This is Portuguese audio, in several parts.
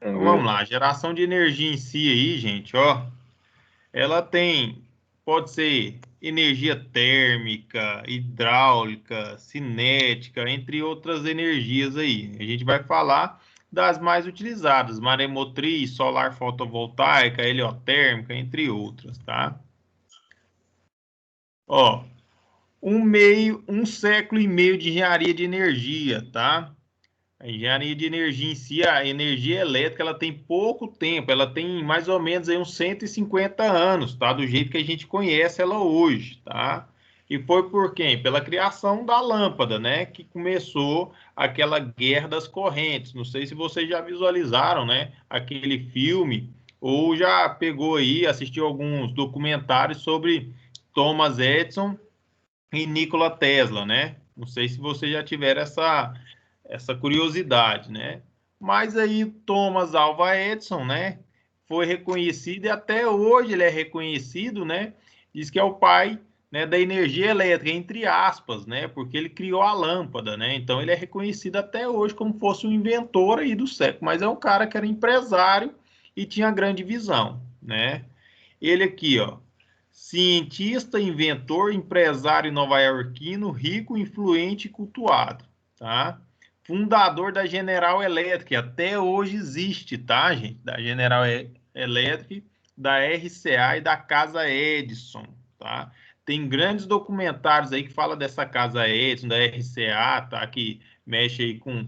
Vamos Então, vamos ver. lá, a geração de energia em si aí, gente, ó, ela pode ser energia térmica, hidráulica, cinética, entre outras energias aí. A gente vai falar das mais utilizadas, maremotriz, solar fotovoltaica, heliotérmica, entre outras, tá? Ó, um século e meio de engenharia de energia, tá? A engenharia de energia em si, a energia elétrica, ela tem pouco tempo, ela tem mais ou menos aí uns 150 anos, tá? Do jeito que a gente conhece ela hoje, tá? E foi por quem? Pela criação da lâmpada, né? Que começou aquela guerra das correntes. Não sei se vocês já visualizaram, né? Aquele filme, ou já pegou aí, assistiu alguns documentários sobre Thomas Edison e Nikola Tesla, né? Não sei se vocês já tiveram essa curiosidade, né? Mas aí Thomas Alva Edison, né? Foi reconhecido e até hoje ele é reconhecido, né? Diz que é o pai, né, da energia elétrica, entre aspas, né? Porque ele criou a lâmpada, né? Então ele é reconhecido até hoje como fosse um inventor aí do século, mas é um cara que era empresário e tinha grande visão, né? Ele aqui, ó, cientista, inventor, empresário nova-iorquino, rico, influente e cultuado, tá? Fundador da General Electric, até hoje existe, tá, gente? Da General Electric, da RCA e da Casa Edison, tá? Tem grandes documentários aí que fala dessa Casa Edison, da RCA, tá? Que mexe aí com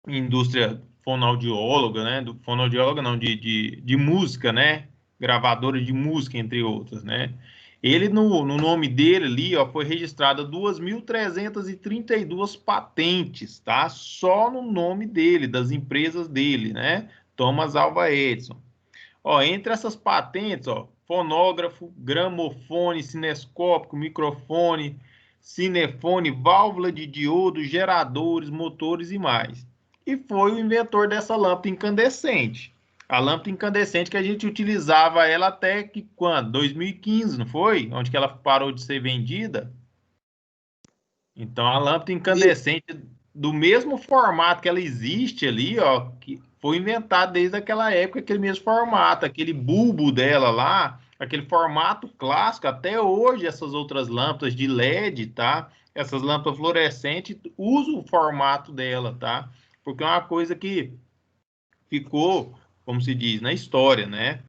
indústria fonoaudióloga, né? Do fonoaudióloga não, de música, né? Gravadora de música, entre outras, né? Ele, no nome dele ali, ó, foi registrada 2.332 patentes, tá? Só no nome dele, das empresas dele, né? Thomas Alva Edison. Ó, entre essas patentes, ó, fonógrafo, gramofone, cinescópio, microfone, cinefone, válvula de diodo, geradores, motores e mais. E foi o inventor dessa lâmpada incandescente. A lâmpada incandescente que a gente utilizava ela até que quando? 2015, não foi? Onde que ela parou de ser vendida? Então, a lâmpada E, incandescente do mesmo formato que ela existe ali, ó, que foi inventada desde aquela época, aquele mesmo formato, aquele bulbo dela lá, aquele formato clássico, até hoje essas outras lâmpadas de LED, tá? Essas lâmpadas fluorescentes usam o formato dela, tá? Porque é uma coisa que ficou, como se diz, na história, né?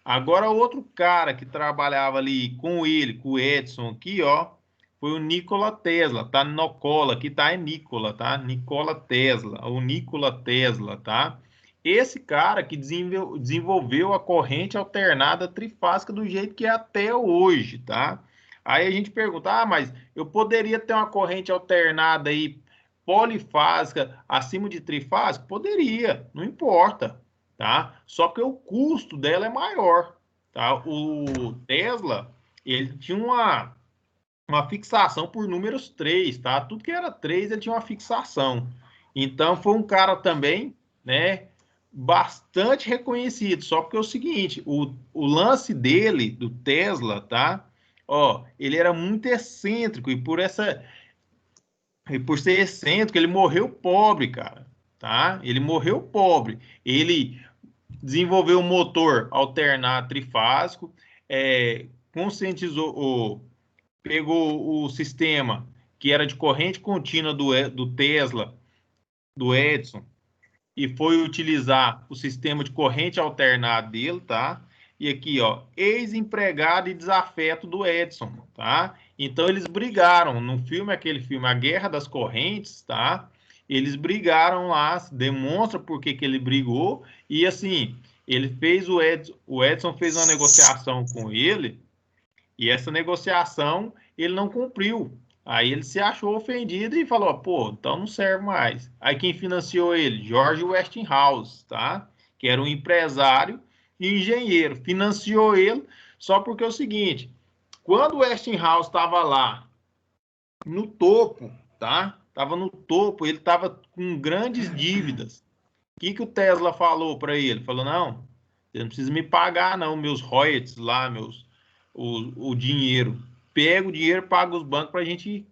Agora, outro cara que trabalhava ali com ele, com o Edson aqui, ó, foi o Nikola Tesla, tá? Nocola, aqui tá é Nikola, tá? Nikola Tesla, o Nikola Tesla, tá? Esse cara que desenvolveu a corrente alternada trifásica do jeito que é até hoje, tá? Aí a gente pergunta, ah, mas eu poderia ter uma corrente alternada aí polifásica acima de trifásica? Poderia, não importa, tá? Só que o custo dela é maior, tá? O Tesla, ele tinha uma fixação por números 3, tá? Tudo que era 3 ele tinha uma fixação. Então, foi um cara também, né, bastante reconhecido. Só porque é o seguinte, o lance dele, do Tesla, tá? Ó, ele era muito excêntrico e por ser excêntrico, ele morreu pobre, cara, tá? Ele morreu pobre. Ele desenvolveu um motor alternado trifásico, conscientizou, pegou o sistema que era de corrente contínua do Tesla, do Edison, e foi utilizar o sistema de corrente alternada dele, tá? E aqui, ó, ex-empregado e desafeto do Edison, tá? Então eles brigaram no filme, aquele filme A Guerra das Correntes, tá? Eles brigaram lá, demonstra por que ele brigou e assim, ele fez o Edson fez uma negociação com ele e essa negociação ele não cumpriu. Aí ele se achou ofendido e falou: pô, então não serve mais. Aí quem financiou ele? George Westinghouse, tá? Que era um empresário e engenheiro. Financiou ele só porque é o seguinte: quando o Westinghouse estava lá no topo, tá? Estava no topo, ele estava com grandes dívidas. O que o Tesla falou para ele? Falou: não, você não precisa me pagar, não, meus royalties lá, o dinheiro. Pega o dinheiro, paga os bancos para a gente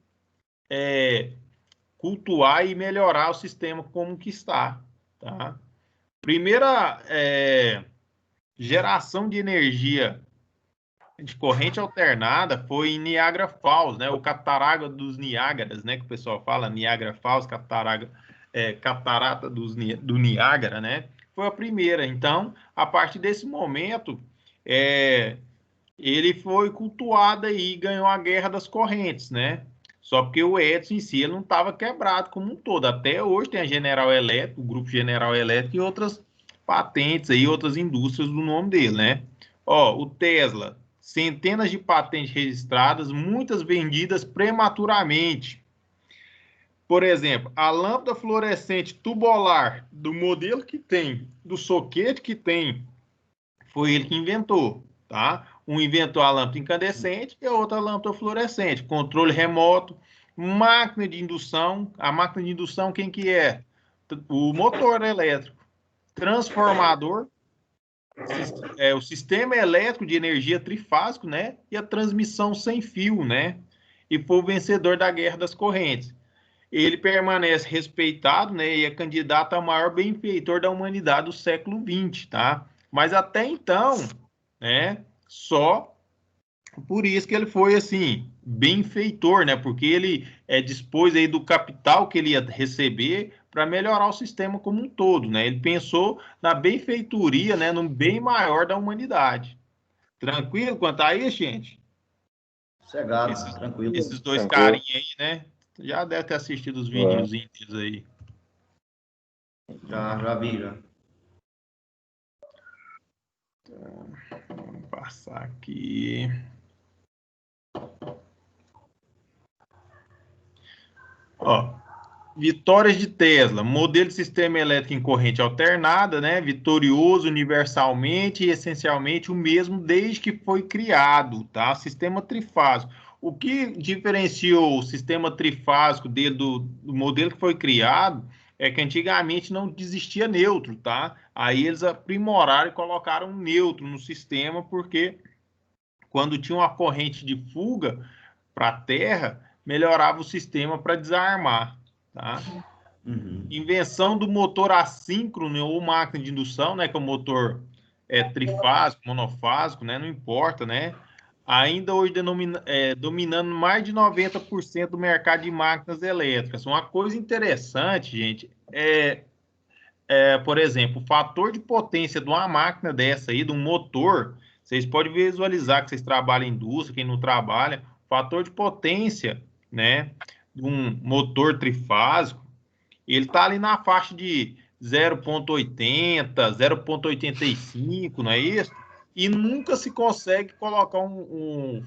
cultuar e melhorar o sistema como que está. tá? Primeira geração de energia de corrente alternada foi em Niagara Falls, né? O Catarata dos Niágaras, né? Que o pessoal fala, Niagara Falls, Catarata do Niágara, né? Foi a primeira. Então, a partir desse momento, ele foi cultuado aí e ganhou a Guerra das Correntes, né? Só porque o Edison em si ele não estava quebrado como um todo. Até hoje tem a General Electric, o Grupo General Electric e outras patentes aí, outras indústrias do nome dele, né? Ó, o Tesla, centenas de patentes registradas, muitas vendidas prematuramente. Por exemplo, a lâmpada fluorescente tubular do modelo que tem, do soquete que tem, foi ele que inventou, tá? Um inventou a lâmpada incandescente e a outra a lâmpada fluorescente. Controle remoto, máquina de indução. A máquina de indução, quem que é? O motor elétrico. Transformador, o sistema elétrico de energia trifásico, né? E a transmissão sem fio, né? E foi o vencedor da Guerra das Correntes. Ele permanece respeitado, né? E é candidato ao maior benfeitor da humanidade do século XX, tá? Mas até então, né? Só por isso que ele foi assim benfeitor, né? Porque ele dispôs aí do capital que ele ia receber para melhorar o sistema como um todo, né? Ele pensou na benfeitoria, né? No bem maior da humanidade. Tranquilo quanto a isso, gente? Sossegado, tranquilo. Esses dois Tranquilo. carinhas aí, né? Já deve ter assistido os videozinhos deles aí. Já vi, já. Então, vamos passar aqui. Ó, vitórias de Tesla, modelo de sistema elétrico em corrente alternada, né? Vitorioso universalmente e essencialmente o mesmo desde que foi criado, tá? Sistema trifásico. O que diferenciou o sistema trifásico dele do modelo que foi criado é que antigamente não existia neutro, tá? Aí eles aprimoraram e colocaram um neutro no sistema, porque quando tinha uma corrente de fuga para a Terra, melhorava o sistema para desarmar, tá? Uhum. Invenção do motor assíncrono ou máquina de indução, né, que é o motor trifásico, monofásico, né, não importa, né? Ainda hoje dominando mais de 90% do mercado de máquinas elétricas. Uma coisa interessante, gente, por exemplo, o fator de potência de uma máquina dessa aí, de um motor, vocês podem visualizar que vocês trabalham em indústria, quem não trabalha, o fator de potência, né, de um motor trifásico, ele está ali na faixa de 0,80, 0,85, não é isso? E nunca se consegue colocar um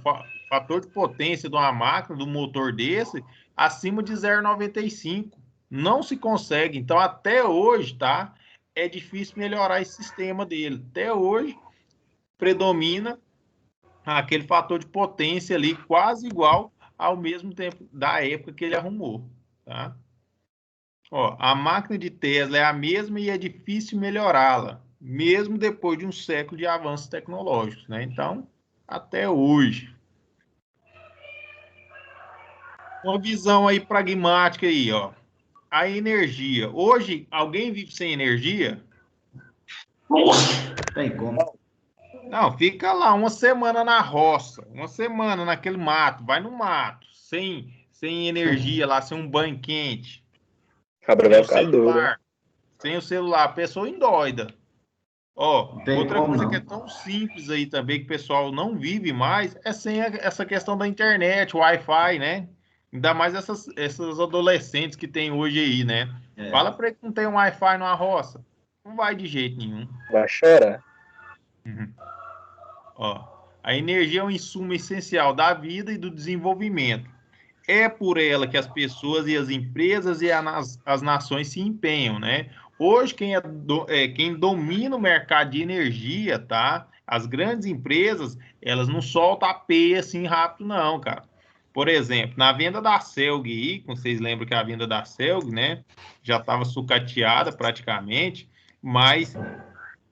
fator de potência de uma máquina, de um motor desse, acima de 0,95. Não se consegue. Então, até hoje, tá? É difícil melhorar esse sistema dele. Até hoje, predomina aquele fator de potência ali quase igual ao mesmo tempo da época que ele arrumou, tá? Ó, a máquina de Tesla é a mesma e é difícil melhorá-la, mesmo depois de um século de avanços tecnológicos, né? Então, até hoje. Uma visão aí pragmática aí, ó. A energia. Hoje, alguém vive sem energia? Tem como. Não, fica lá uma semana na roça, uma semana naquele mato, vai no mato, sem energia lá, sem um banho quente, Cabra sem vai o ficar doido, né? celular, a pessoa endoida. Ó, Não tem outra como, coisa que é não. tão simples aí também, que o pessoal não vive mais, é sem essa questão da internet, Wi-Fi, né? Ainda mais essas adolescentes que tem hoje aí, né? É. Fala para ele que não tem um Wi-Fi numa roça. Não vai de jeito nenhum. Vai chorar. Uhum. Ó, a energia é um insumo essencial da vida e do desenvolvimento. É por ela que as pessoas e as empresas e as nações se empenham, né? Hoje, quem domina o mercado de energia, tá? As grandes empresas, elas não soltam a peia assim rápido, não, cara. Por exemplo, na venda da Celg aí, como vocês lembram que a venda da Celg, né? Já estava sucateada praticamente, mas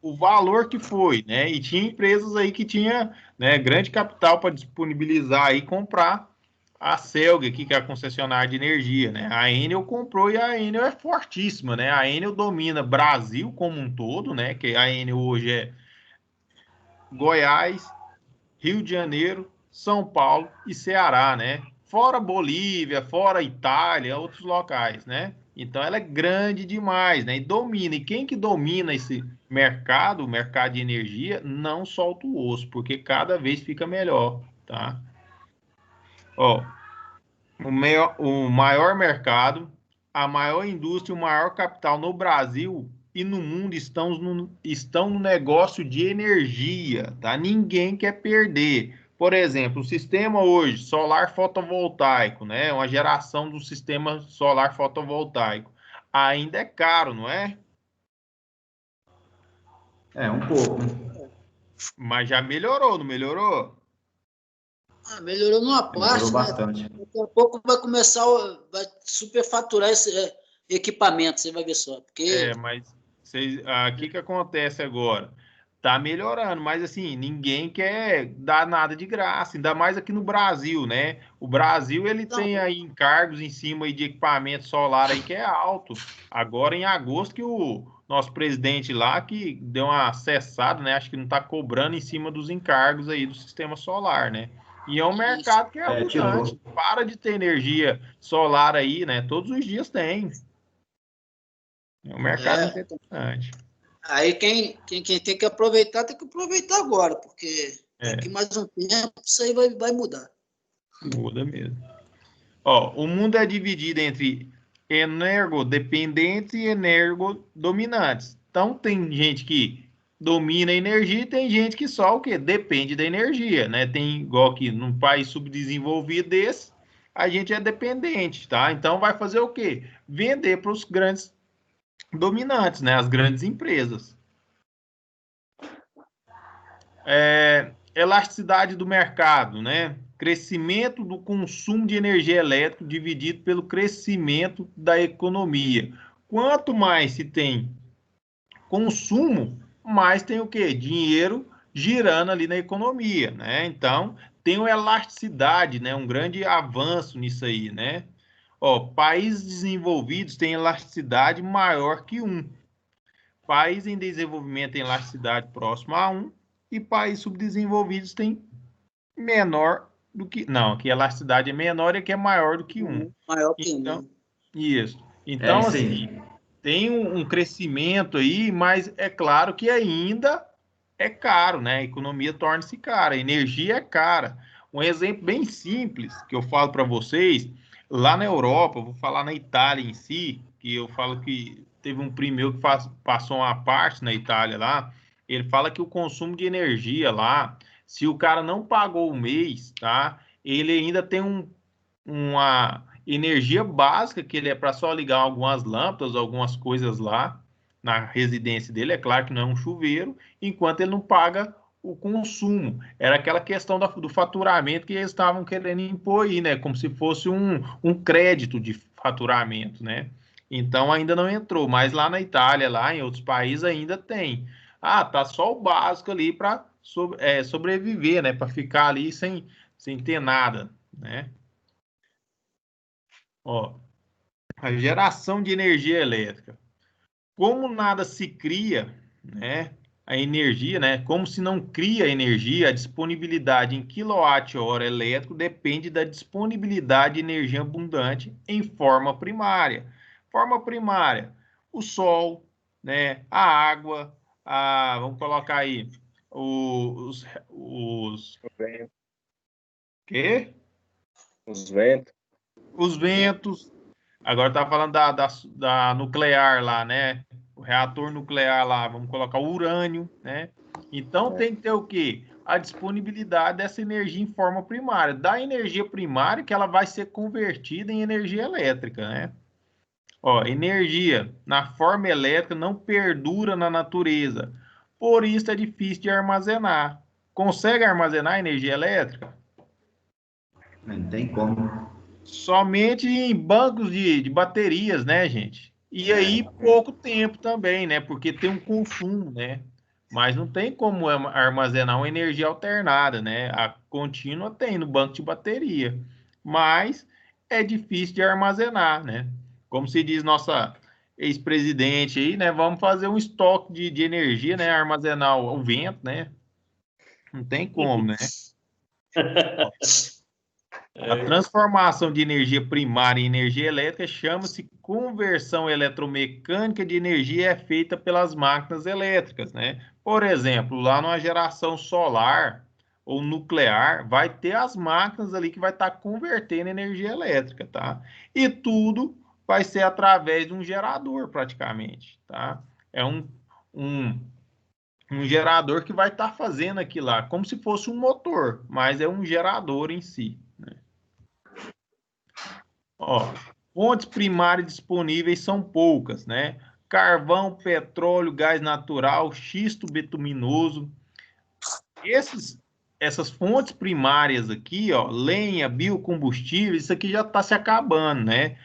o valor que foi, né? E tinha empresas aí que tinha, né, grande capital para disponibilizar e comprar a Celg aqui, que é a concessionária de energia, né? A Enel comprou e a Enel é fortíssima, né? A Enel domina Brasil como um todo, né? Que a Enel hoje é Goiás, Rio de Janeiro, São Paulo e Ceará, né? Fora Bolívia, fora Itália, outros locais, né? Então ela é grande demais, né? E domina. E quem que domina esse mercado, o mercado de energia, não solta o osso, porque cada vez fica melhor, tá? Ó, o maior mercado, a maior indústria, o maior capital no Brasil e no mundo estão no negócio de energia, tá? Ninguém quer perder. Por exemplo, o sistema hoje, solar fotovoltaico, né? Uma geração do sistema solar fotovoltaico. Ainda é caro, não é? É, um pouco, né? Mas já melhorou, não melhorou? Melhorou numa Melhorou parte, né? bastante. Daqui a pouco vai começar, vai superfaturar esse equipamento, você vai ver só. Porque Mas o que acontece agora? Tá melhorando, mas assim, ninguém quer dar nada de graça, ainda mais aqui no Brasil, né? O Brasil, ele Então, tem aí encargos em cima aí de equipamento solar aí que é alto. Agora, em agosto, que o nosso presidente lá, que deu uma cessada, né? Acho que não tá cobrando em cima dos encargos aí do sistema solar, né? E é um isso. mercado que é abundante. Tirou. Para de ter energia solar aí, né? Todos os dias tem. É um mercado É. interessante. Aí quem tem que aproveitar, tem que aproveitar agora, porque daqui É, mais um tempo isso aí vai mudar. muda mesmo. Ó, o mundo é dividido entre energodependentes e energodominantes. Então, tem gente que domina a energia e tem gente que só o quê? Depende da energia, né? Tem, igual aqui, num país subdesenvolvido desse, a gente é dependente, tá? Então, vai fazer o quê? Vender para os grandes dominantes, né? As grandes empresas. Elasticidade do mercado, né? Crescimento do consumo de energia elétrica dividido pelo crescimento da economia. Quanto mais se tem consumo, mais tem o quê? Dinheiro girando ali na economia, né? Então, tem uma elasticidade, né? Um grande avanço nisso aí, né? Ó, países desenvolvidos têm elasticidade maior que um. País em desenvolvimento tem elasticidade próxima a um e países subdesenvolvidos têm menor do que. Não, que a elasticidade é menor e que é maior do que um. Maior que Então, um. isso. É Então, isso assim, aí. tem um crescimento aí, mas é claro que ainda é caro, né? A economia torna-se cara, a energia é cara. Um exemplo bem simples que eu falo para vocês, lá na Europa, eu vou falar na Itália em si, que eu falo que teve um primo meu que passou uma parte na Itália lá, ele fala que o consumo de energia lá, se o cara não pagou o mês, tá? Ele ainda tem uma energia básica, que ele é para só ligar algumas lâmpadas, algumas coisas lá na residência dele. É claro que não é um chuveiro, enquanto ele não paga o consumo. Era aquela questão do faturamento que eles estavam querendo impor aí, né? Como se fosse um crédito de faturamento, né? Então ainda não entrou, mas lá na Itália, lá em outros países ainda tem. Ah, tá só o básico ali para sobreviver, né? Para ficar ali sem ter nada, né? Ó, a geração de energia elétrica. Como nada se cria, né? A energia, né? Como se não cria energia, a disponibilidade em quilowatt-hora elétrico depende da disponibilidade de energia abundante em forma primária. Forma primária, o sol, né? A água, vamos colocar aí os quê? Os ventos. Os ventos. Agora tá falando da nuclear lá, né? O reator nuclear lá, vamos colocar o urânio, né? Então tem que ter o quê? A disponibilidade dessa energia em forma primária. Da energia primária que ela vai ser convertida em energia elétrica, né? Ó, energia na forma elétrica não perdura na natureza. Por isso é difícil de armazenar. Consegue armazenar energia elétrica? Não tem como. Somente em bancos de baterias, né, gente? E aí É. pouco tempo também, né? Porque tem um consumo, né? Mas não tem como armazenar uma energia alternada, né? A contínua tem no banco de bateria. mas é difícil de armazenar, né? Como se diz nossa ex-presidente aí, né? Vamos fazer um estoque de energia, né? Armazenar o vento, né? Não tem como, né? A transformação de energia primária em energia elétrica chama-se conversão eletromecânica de energia, é feita pelas máquinas elétricas, né? Por exemplo, lá numa geração solar ou nuclear, vai ter as máquinas ali que vai estar convertendo energia elétrica, tá? E tudo vai ser através de um gerador, praticamente, tá? É um, um gerador que vai estar fazendo aquilo lá, como se fosse um motor, mas é um gerador em si. Ó, fontes primárias disponíveis são poucas, né? Carvão, petróleo, gás natural, xisto bituminoso. Essas fontes primárias aqui, ó, lenha, biocombustível, isso aqui já está se acabando, né?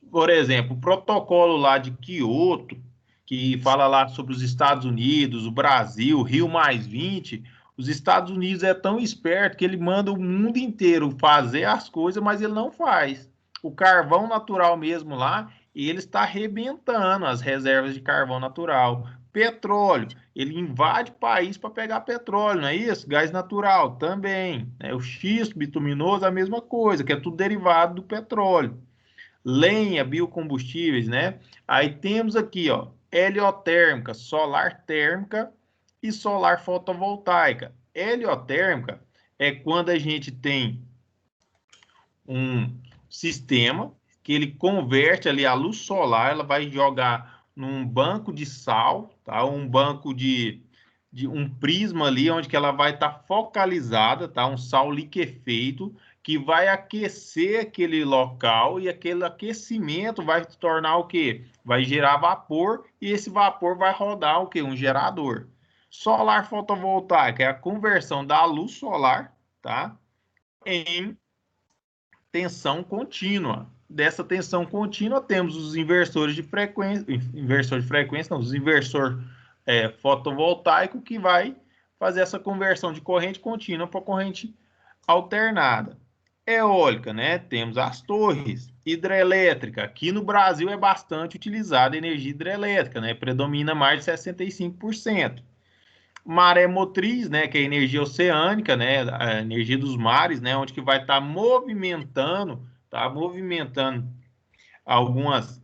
Por exemplo, o protocolo lá de Kyoto, que fala lá sobre os Estados Unidos, o Brasil, Rio mais 20, os Estados Unidos é tão esperto que ele manda o mundo inteiro fazer as coisas, mas ele não faz. O carvão natural mesmo lá, ele está arrebentando as reservas de carvão natural. Petróleo, ele invade o país para pegar petróleo, não é isso? Gás natural também. Né? O xisto bituminoso, a mesma coisa, que é tudo derivado do petróleo. Lenha, biocombustíveis, né? Aí temos aqui, ó, heliotérmica, solar térmica e solar fotovoltaica. Heliotérmica é quando a gente tem um sistema que ele converte ali a luz solar, ela vai jogar num banco de sal, tá? Um banco de um prisma ali, onde que ela vai estar focalizada, tá? Um sal liquefeito, que vai aquecer aquele local e aquele aquecimento vai se tornar o quê? Vai gerar vapor e esse vapor vai rodar o quê? Um gerador. Solar fotovoltaica é a conversão da luz solar, tá? Em tensão contínua. Dessa tensão contínua, temos os inversores de frequência, não, os inversor fotovoltaico, que vai fazer essa conversão de corrente contínua para corrente alternada. Eólica, né? Temos as torres. Hidrelétrica. Aqui no Brasil é bastante utilizada a energia hidrelétrica, né? Predomina mais de 65%. Maré motriz, né, que é a energia oceânica, né, a energia dos mares, né, onde que vai estar movimentando algumas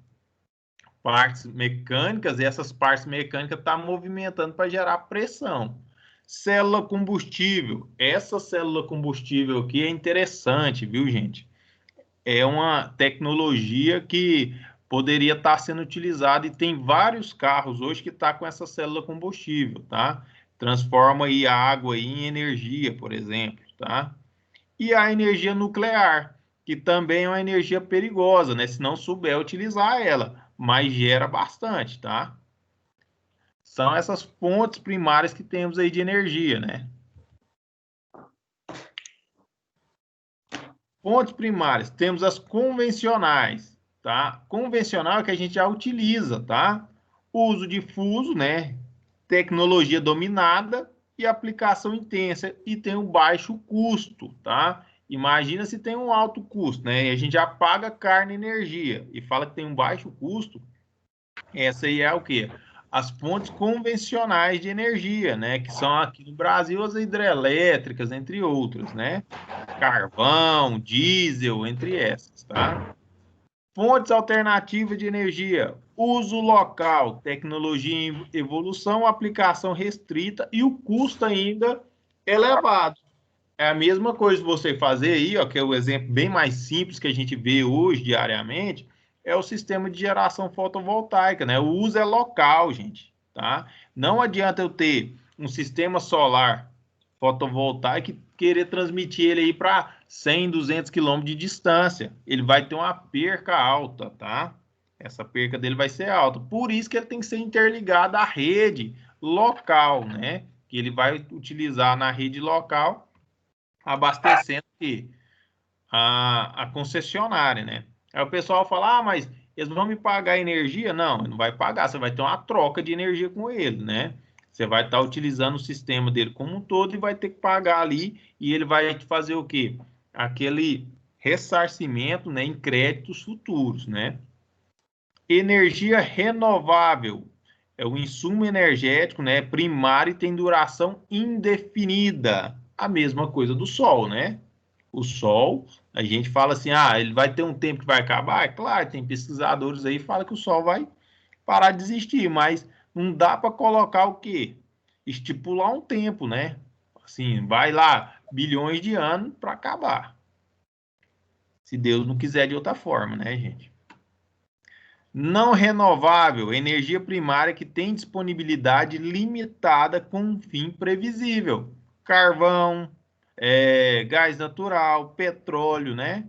partes mecânicas, e essas partes mecânicas estão movimentando para gerar pressão. Célula combustível, essa célula combustível aqui é interessante, viu, gente? É uma tecnologia que poderia estar sendo utilizada e tem vários carros hoje que está com essa célula combustível, tá? Transforma aí a água aí em energia, por exemplo, tá? E a energia nuclear, que também é uma energia perigosa, né? Se não souber utilizar ela, mas gera bastante, tá? São essas fontes primárias que temos aí de energia, né? Fontes primárias, temos as convencionais, tá? Convencional é que a gente já utiliza, tá? Uso difuso, né? Tecnologia dominada e aplicação intensa e tem um baixo custo, tá? Imagina se tem um alto custo, né? E a gente já paga carne e energia e fala que tem um baixo custo. Essa aí é o quê? As fontes convencionais de energia, né? Que são aqui no Brasil as hidrelétricas, entre outras, né? Carvão, diesel, entre essas, tá? Fontes alternativas de energia, uso local, tecnologia em evolução, aplicação restrita e o custo ainda elevado. É a mesma coisa você fazer aí, ó, que é o exemplo bem mais simples que a gente vê hoje diariamente, é o sistema de geração fotovoltaica, né? O uso é local, gente, tá? Não adianta eu ter um sistema solar fotovoltaico e querer transmitir ele aí para 100, 200 quilômetros de distância. Ele vai ter uma perca alta, tá? Essa perca dele vai ser alta. Por isso que ele tem que ser interligado à rede local, né? Que ele vai utilizar na rede local, abastecendo a concessionária, né? Aí o pessoal fala, mas eles vão me pagar energia? Não, não vai pagar, você vai ter uma troca de energia com ele, né? Você vai estar utilizando o sistema dele como um todo e vai ter que pagar ali, e ele vai te fazer o quê? Aquele ressarcimento, né, em créditos futuros, né? Energia renovável é o insumo energético, né, primário e tem duração indefinida. A mesma coisa do Sol, né? O Sol, a gente fala assim, ele vai ter um tempo que vai acabar? É claro, tem pesquisadores aí que falam que o Sol vai parar de existir, mas não dá para colocar o quê? Estipular um tempo, né? Assim, vai lá bilhões de anos para acabar. Se Deus não quiser de outra forma, né, gente? Não renovável, energia primária que tem disponibilidade limitada com um fim previsível. Carvão, gás natural, petróleo, né?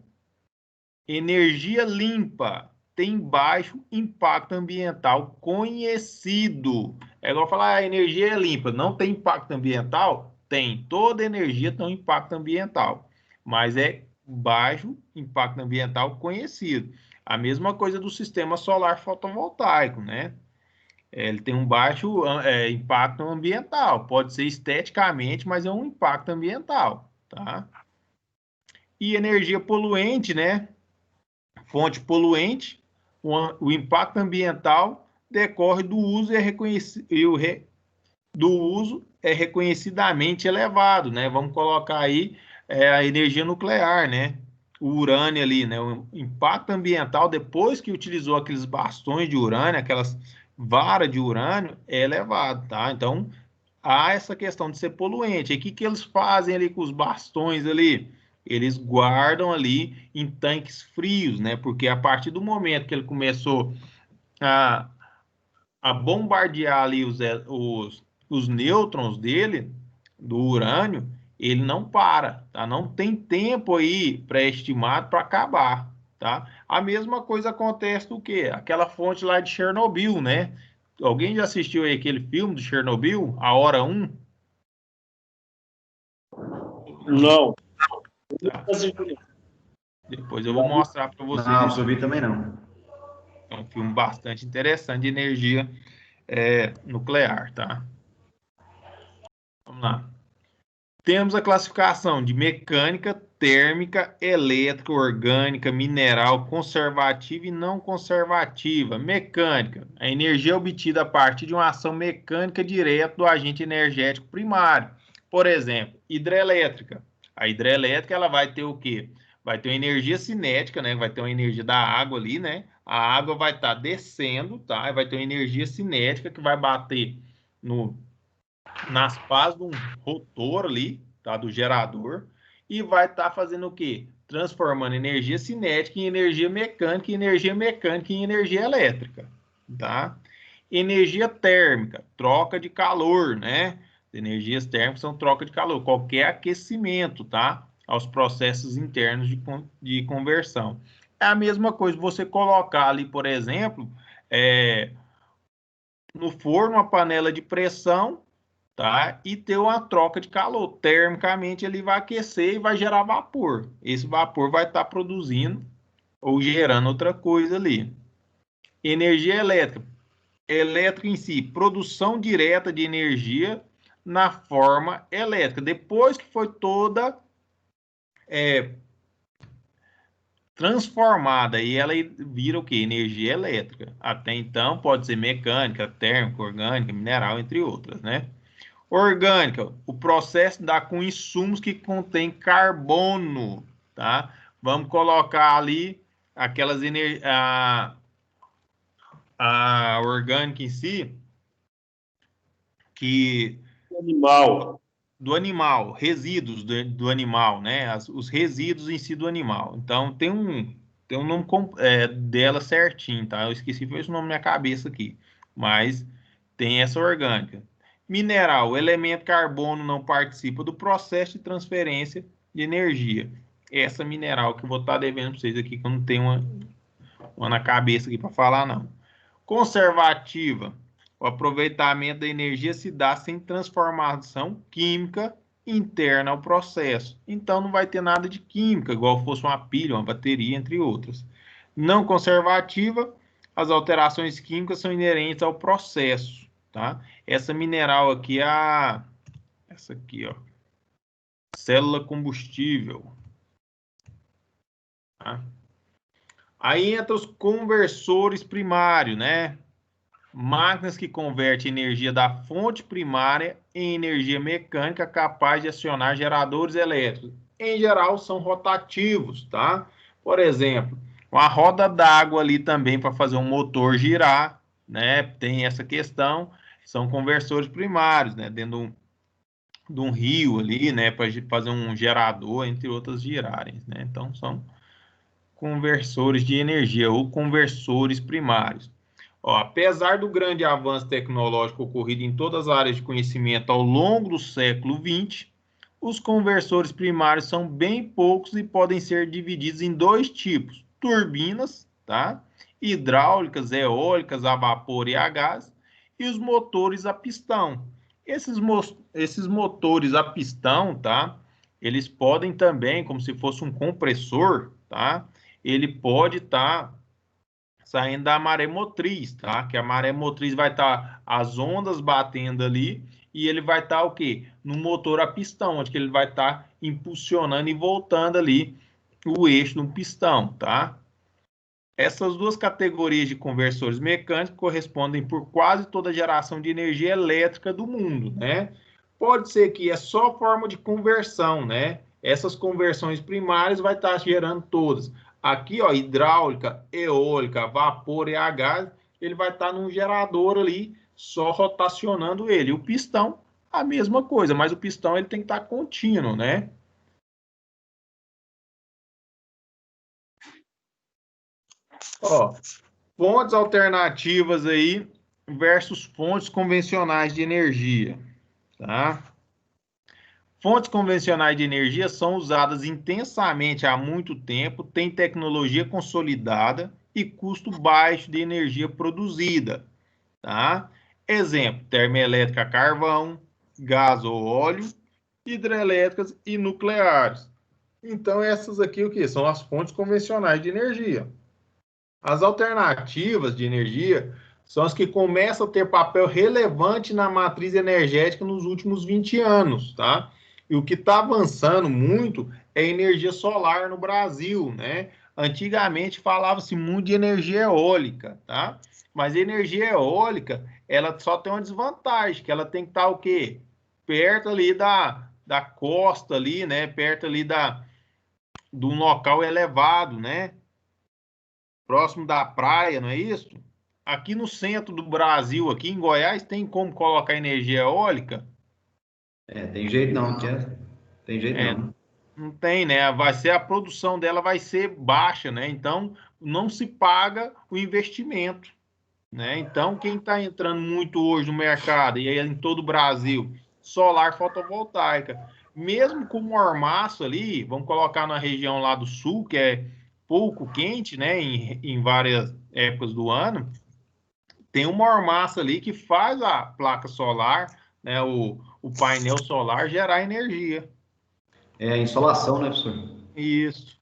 Energia limpa tem baixo impacto ambiental conhecido. É igual falar, a energia é limpa, não tem impacto ambiental? Tem. Toda energia tem um impacto ambiental, mas é baixo impacto ambiental conhecido. A mesma coisa do sistema solar fotovoltaico, né? Ele tem um baixo impacto ambiental. Pode ser esteticamente, mas é um impacto ambiental, tá? E energia poluente, né? Fonte poluente, o impacto ambiental decorre do uso do uso é reconhecidamente elevado, né? Vamos colocar aí a energia nuclear, né? O urânio ali, né? O impacto ambiental depois que utilizou aqueles bastões de urânio, aquelas varas de urânio, é elevado, tá? Então, há essa questão de ser poluente. E o que eles fazem ali com os bastões ali? Eles guardam ali em tanques frios, né? Porque a partir do momento que ele começou a, a bombardear ali os nêutrons dele, do urânio, ele não para, tá? Não tem tempo aí pré-estimado para acabar, tá? A mesma coisa acontece do que? Aquela fonte lá de Chernobyl, né? Alguém já assistiu aí aquele filme de Chernobyl, A Hora 1? Não. Tá. Depois eu vou mostrar para vocês. Não, subir também não. É um filme bastante interessante de energia nuclear, tá? Vamos lá. Temos a classificação de mecânica, térmica, elétrica, orgânica, mineral, conservativa e não conservativa. Mecânica, a energia obtida a partir de uma ação mecânica direta do agente energético primário. Por exemplo, hidrelétrica. A hidrelétrica ela vai ter o quê? Vai ter uma energia cinética, né? Vai ter uma energia da água ali, né? A água vai estar descendo, tá? E vai ter uma energia cinética que vai bater nas pás de um rotor ali, tá? Do gerador, e vai estar fazendo o quê? Transformando energia cinética em energia mecânica, em energia mecânica em energia elétrica, tá? Energia térmica, troca de calor, né? Energias térmicas são troca de calor, qualquer aquecimento, tá? Aos processos internos de conversão. É a mesma coisa você colocar ali, por exemplo, no forno uma panela de pressão, tá? E ter uma troca de calor. Termicamente ele vai aquecer e vai gerar vapor. Esse vapor vai estar produzindo ou gerando outra coisa ali. Energia elétrica. Elétrica em si, produção direta de energia na forma elétrica. Depois que foi toda transformada e ela vira o que? Energia elétrica. Até então pode ser mecânica, térmica, orgânica, mineral, entre outras, né? Orgânica, o processo dá com insumos que contém carbono, tá? Vamos colocar ali aquelas a orgânica em si, que Animal. do animal, resíduos do animal, né? Os resíduos em si do animal. Então tem um nome dela certinho, tá? Eu esqueci, foi esse nome na minha cabeça aqui, mas tem essa orgânica. Mineral, o elemento carbono não participa do processo de transferência de energia. Essa mineral que eu vou estar devendo para vocês aqui, que eu não tenho uma na cabeça aqui para falar, não. Conservativa, o aproveitamento da energia se dá sem transformação química interna ao processo. Então não vai ter nada de química, igual fosse uma pilha, uma bateria, entre outras. Não conservativa, as alterações químicas são inerentes ao processo, tá? Essa mineral aqui é essa aqui, ó. Célula combustível. Tá? Aí entra os conversores primários, né? Máquinas que convertem energia da fonte primária em energia mecânica capaz de acionar geradores elétricos. Em geral, são rotativos, tá? Por exemplo, uma roda d'água ali também para fazer um motor girar, né? Tem essa questão, são conversores primários, né? Dentro de um rio ali, né? Para fazer um gerador, entre outras girarem, né? Então, são conversores de energia ou conversores primários. Ó, apesar do grande avanço tecnológico ocorrido em todas as áreas de conhecimento ao longo do século XX, os conversores primários são bem poucos e podem ser divididos em dois tipos: turbinas, tá? Hidráulicas, eólicas, a vapor e a gás, e os motores a pistão. Esses motores a pistão, tá? Eles podem também, como se fosse um compressor, tá? Ele pode estar saindo da maré motriz, tá? Que a maré motriz vai estar as ondas batendo ali e ele vai estar o quê? No motor a pistão, onde que ele vai estar impulsionando e voltando ali o eixo no pistão, tá? Essas duas categorias de conversores mecânicos correspondem por quase toda a geração de energia elétrica do mundo, né? Pode ser que é só forma de conversão, né? Essas conversões primárias vai estar gerando todas. Aqui, ó, hidráulica, eólica, vapor e a gás, ele vai estar num gerador ali, só rotacionando ele. O pistão, a mesma coisa, mas o pistão ele tem que estar contínuo, né? Ó, fontes alternativas aí versus fontes convencionais de energia, tá? Fontes convencionais de energia são usadas intensamente há muito tempo, têm tecnologia consolidada e custo baixo de energia produzida, tá? Exemplo, termoelétrica a carvão, gás ou óleo, hidrelétricas e nucleares. Então, essas aqui o que? São as fontes convencionais de energia. As alternativas de energia são as que começam a ter papel relevante na matriz energética nos últimos 20 anos, tá? E o que está avançando muito é a energia solar no Brasil, né? Antigamente falava-se muito de energia eólica, tá? Mas a energia eólica, ela só tem uma desvantagem, que ela tem que estar o quê? Perto ali da costa ali, né? Perto ali de um local elevado, né? Próximo da praia, não é isso? Aqui no centro do Brasil, aqui em Goiás, tem como colocar energia eólica? Tem jeito não, tem jeito É, não. não tem, né? Vai ser a produção dela vai ser baixa, né? Então não se paga o investimento, né? Então quem está entrando muito hoje no mercado e aí em todo o Brasil, solar fotovoltaica, mesmo com mormaço ali, vamos colocar na região lá do sul, que é pouco quente, né? Em várias épocas do ano, tem uma mormaço ali que faz a placa solar, né? O painel solar gerar energia. É a insolação, né, professor? Isso.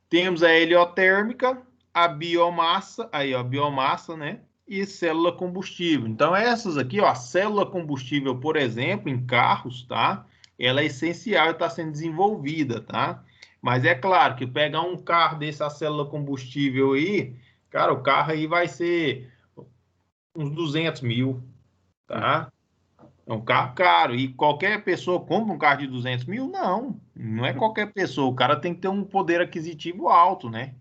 Temos a heliotérmica, a biomassa, aí ó, biomassa, né? E célula combustível. Então, essas aqui, ó, a célula combustível, por exemplo, em carros, tá? Ela é essencial e está sendo desenvolvida, tá? Mas é claro que pegar um carro dessa célula combustível aí, cara, o carro aí vai ser uns 200 mil, tá? É um carro caro. E qualquer pessoa compra um carro de 200 mil? Não, não é qualquer pessoa. O cara tem que ter um poder aquisitivo alto, né?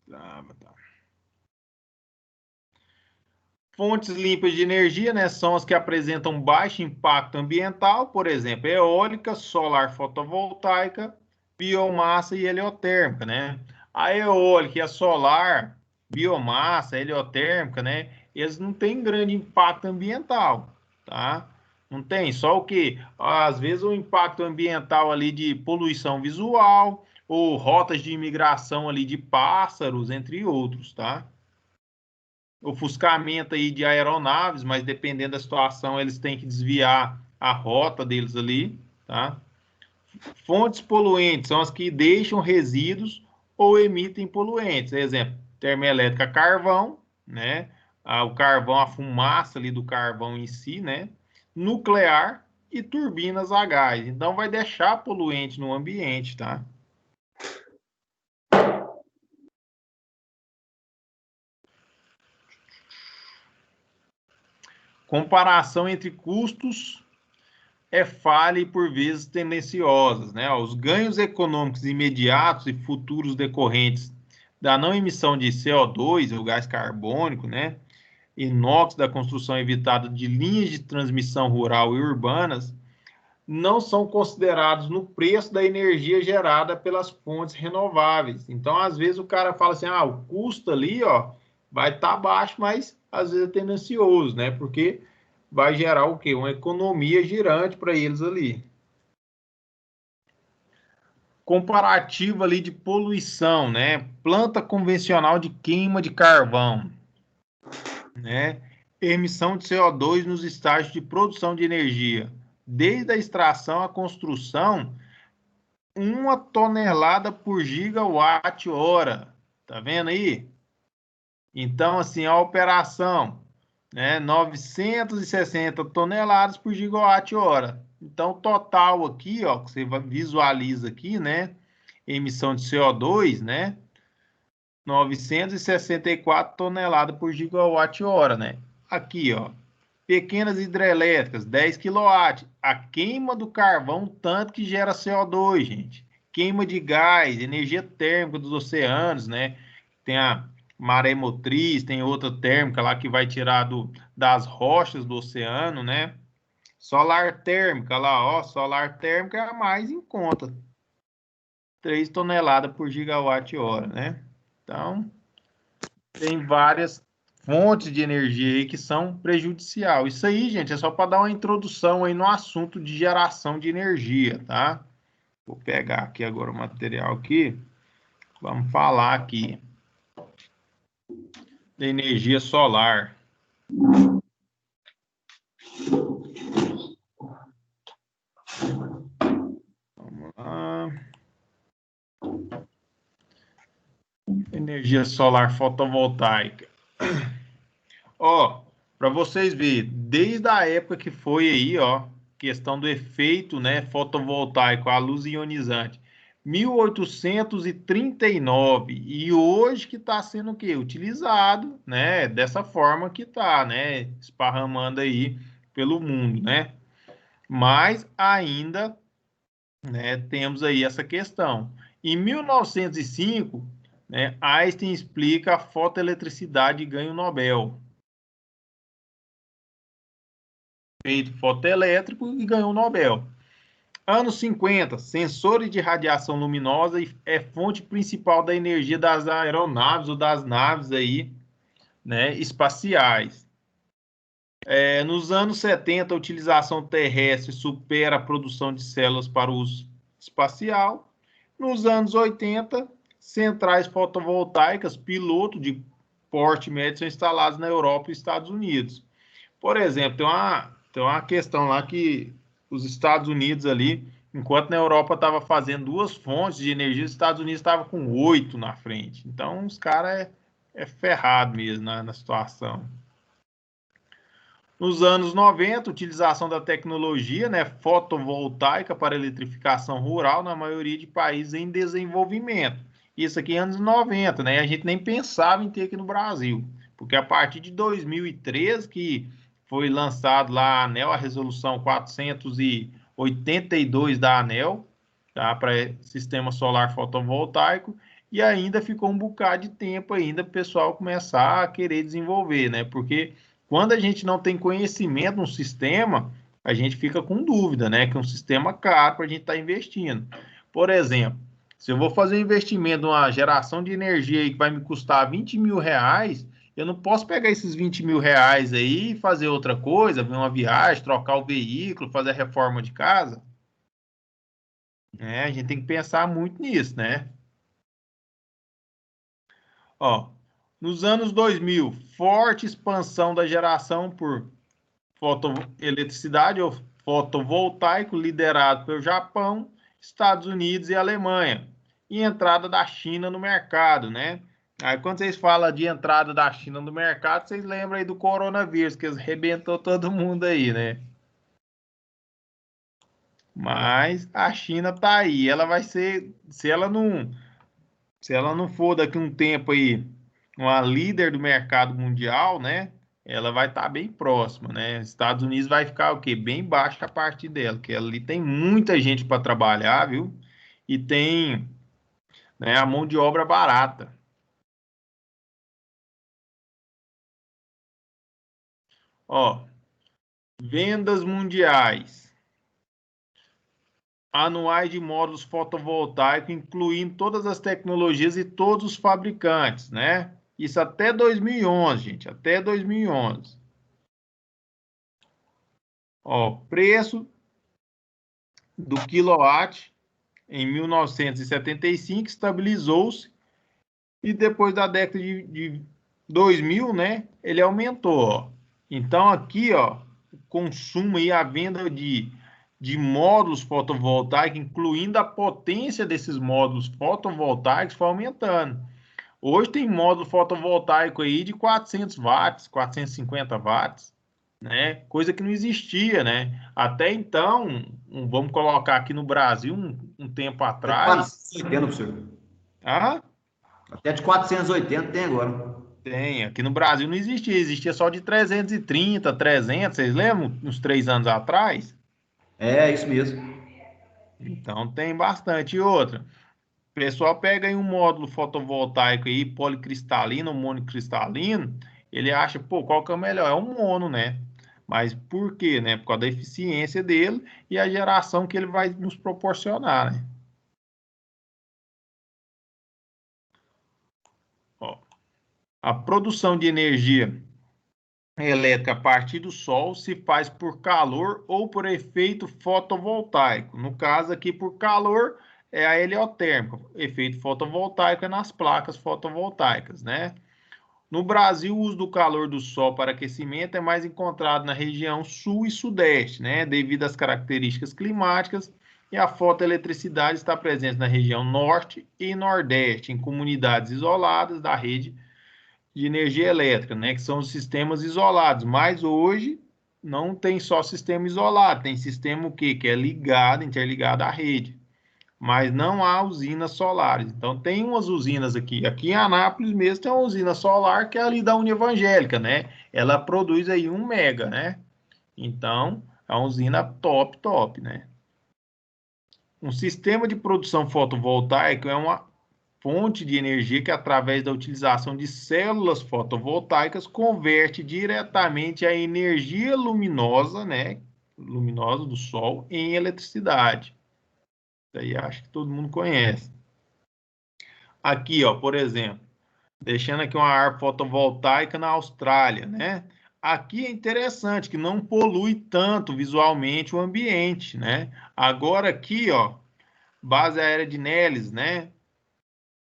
Tá. Fontes limpas de energia, né, são as que apresentam baixo impacto ambiental, por exemplo, eólica, solar fotovoltaica, biomassa e heliotérmica, né? A eólica e a solar, biomassa, heliotérmica, né, eles não têm grande impacto ambiental, tá? Não tem, só o que? Às vezes o impacto ambiental ali de poluição visual ou rotas de imigração ali de pássaros, entre outros, tá? Ofuscamento aí de aeronaves, mas dependendo da situação, eles têm que desviar a rota deles ali, tá? Fontes poluentes são as que deixam resíduos ou emitem poluentes. Exemplo, termoelétrica carvão, né? O carvão, a fumaça ali do carvão em si, né? nuclear e turbinas a gás. Então, vai deixar poluente no ambiente, tá? Comparação entre custos é falha e, por vezes, tendenciosas, né? Os ganhos econômicos imediatos e futuros decorrentes da não emissão de CO2, o gás carbônico, né? Inox da construção evitada de linhas de transmissão rural e urbanas, não são considerados no preço da energia gerada pelas fontes renováveis. Então, às vezes, o cara fala assim, o custo ali, ó, vai estar baixo, mas às vezes é tendencioso, né? Porque vai gerar o quê? Uma economia girante para eles ali. Comparativo ali de poluição, né? Planta convencional de queima de carvão, né? Emissão de CO2 nos estágios de produção de energia. Desde a extração à construção, 1 tonelada por gigawatt-hora. Tá vendo aí? Então, assim, a operação, né? 960 toneladas por gigawatt-hora. Então, total aqui, ó, que você visualiza aqui, né? Emissão de CO2, né? 964 toneladas por gigawatt-hora, né? Aqui, ó. Pequenas hidrelétricas, 10 kW. A queima do carvão, tanto que gera CO2, gente. Queima de gás, energia térmica dos oceanos, né? Tem a maremotriz, tem outra térmica lá que vai tirar das rochas do oceano, né? Solar térmica lá, ó. Solar térmica é a mais em conta. 3 toneladas por gigawatt-hora, né? Então, tem várias fontes de energia aí que são prejudicial. Isso aí, gente, é só para dar uma introdução aí no assunto de geração de energia, tá? Vou pegar aqui agora o material aqui. Vamos falar aqui da energia solar. Vamos lá. Energia solar fotovoltaica. Ó, para vocês verem, desde a época que foi aí, ó, questão do efeito, né, fotovoltaico, a luz ionizante, 1839, e hoje que está sendo o quê? Utilizado, né, dessa forma que está, né, esparramando aí pelo mundo, né? Mas ainda, né, temos aí essa questão. Em 1905, né, Einstein explica a fotoeletricidade e ganha o Nobel. Feito fotoelétrico e ganhou o Nobel. Anos 50, sensores de radiação luminosa é fonte principal da energia das aeronaves ou das naves aí, né, espaciais. Nos anos 70, a utilização terrestre supera a produção de células para uso espacial. Nos anos 80, centrais fotovoltaicas piloto de porte médio são instaladas na Europa e Estados Unidos. Por exemplo, tem uma questão lá que os Estados Unidos ali, enquanto na Europa estava fazendo 2 fontes de energia, os Estados Unidos estava com 8 na frente. Então, os caras é ferrado mesmo na situação. Nos anos 90, utilização da tecnologia, né, fotovoltaica para eletrificação rural na maioria de países em desenvolvimento. Isso aqui anos 90, né? A gente nem pensava em ter aqui no Brasil, porque a partir de 2013 que foi lançado lá a ANEEL, a resolução 482 da ANEEL, tá, para sistema solar fotovoltaico, e ainda ficou um bocado de tempo ainda para o pessoal começar a querer desenvolver, né? Porque quando a gente não tem conhecimento no sistema, a gente fica com dúvida, né? Que é um sistema caro para a gente estar investindo. Por exemplo, se eu vou fazer um investimento numa geração de energia aí que vai me custar 20 mil reais, eu não posso pegar esses 20 mil reais aí e fazer outra coisa, ver uma viagem, trocar o veículo, fazer a reforma de casa. A gente tem que pensar muito nisso, né? Ó, nos anos 2000, forte expansão da geração por fotoeletricidade ou fotovoltaico, liderado pelo Japão, Estados Unidos e Alemanha, e entrada da China no mercado, né? Aí quando vocês falam de entrada da China no mercado, vocês lembram aí do coronavírus, que arrebentou todo mundo aí, né? Mas a China tá aí. Ela vai ser, se ela não for daqui a um tempo aí uma líder do mercado mundial, né? Ela vai estar bem próxima, né? Estados Unidos vai ficar o quê? Bem baixo a parte dela, que ali tem muita gente para trabalhar, viu? E tem, né, a mão de obra barata. Ó, vendas mundiais anuais de módulos fotovoltaicos, incluindo todas as tecnologias e todos os fabricantes, né? Isso até 2011, gente, até 2011. Ó, preço do quilowatt em 1975 estabilizou-se e depois da década de 2000, né, ele aumentou, ó. Então aqui, ó, o consumo e a venda de módulos fotovoltaicos, incluindo a potência desses módulos fotovoltaicos, foi aumentando. Hoje tem módulo fotovoltaico aí de 400 watts, 450 watts, né? Coisa que não existia, né? Até então, vamos colocar aqui no Brasil, um tempo Até de atrás. 480, professor. Ah, Até de 480 tem agora. tem. Aqui no Brasil não existia, existia só de 330, 300, vocês lembram? Uns 3 anos atrás? É, isso mesmo. Então tem bastante. E outra, o pessoal pega aí um módulo fotovoltaico aí, policristalino ou monocristalino, ele acha, pô, qual que é o melhor? É um mono, né? Mas por quê, né? Por causa da eficiência dele e a geração que ele vai nos proporcionar, né? Ó, a produção de energia elétrica a partir do sol se faz por calor ou por efeito fotovoltaico. No caso aqui, por calor é a heliotérmica. Efeito fotovoltaico é nas placas fotovoltaicas, né? No Brasil, o uso do calor do sol para aquecimento é mais encontrado na região sul e sudeste, né? Devido às características climáticas, e a fotoeletricidade está presente na região norte e nordeste, em comunidades isoladas da rede de energia elétrica, né? Que são os sistemas isolados. Mas hoje não tem só sistema isolado, tem sistema o quê? Que é ligado, interligado à rede. Mas não há usinas solares. Então, tem umas usinas aqui. Aqui em Anápolis mesmo tem uma usina solar que é ali da União Evangélica, né? Ela produz aí 1 mega, né? Então, é uma usina top, top, né? Um sistema de produção fotovoltaica é uma fonte de energia que, através da utilização de células fotovoltaicas, converte diretamente a energia luminosa, né? Luminosa do sol em eletricidade. Isso aí acho que todo mundo conhece. Aqui, ó, por exemplo, deixando aqui uma árvore fotovoltaica na Austrália, né? Aqui é interessante que não polui tanto visualmente o ambiente, né? Agora aqui, ó, base aérea de Nellis, né?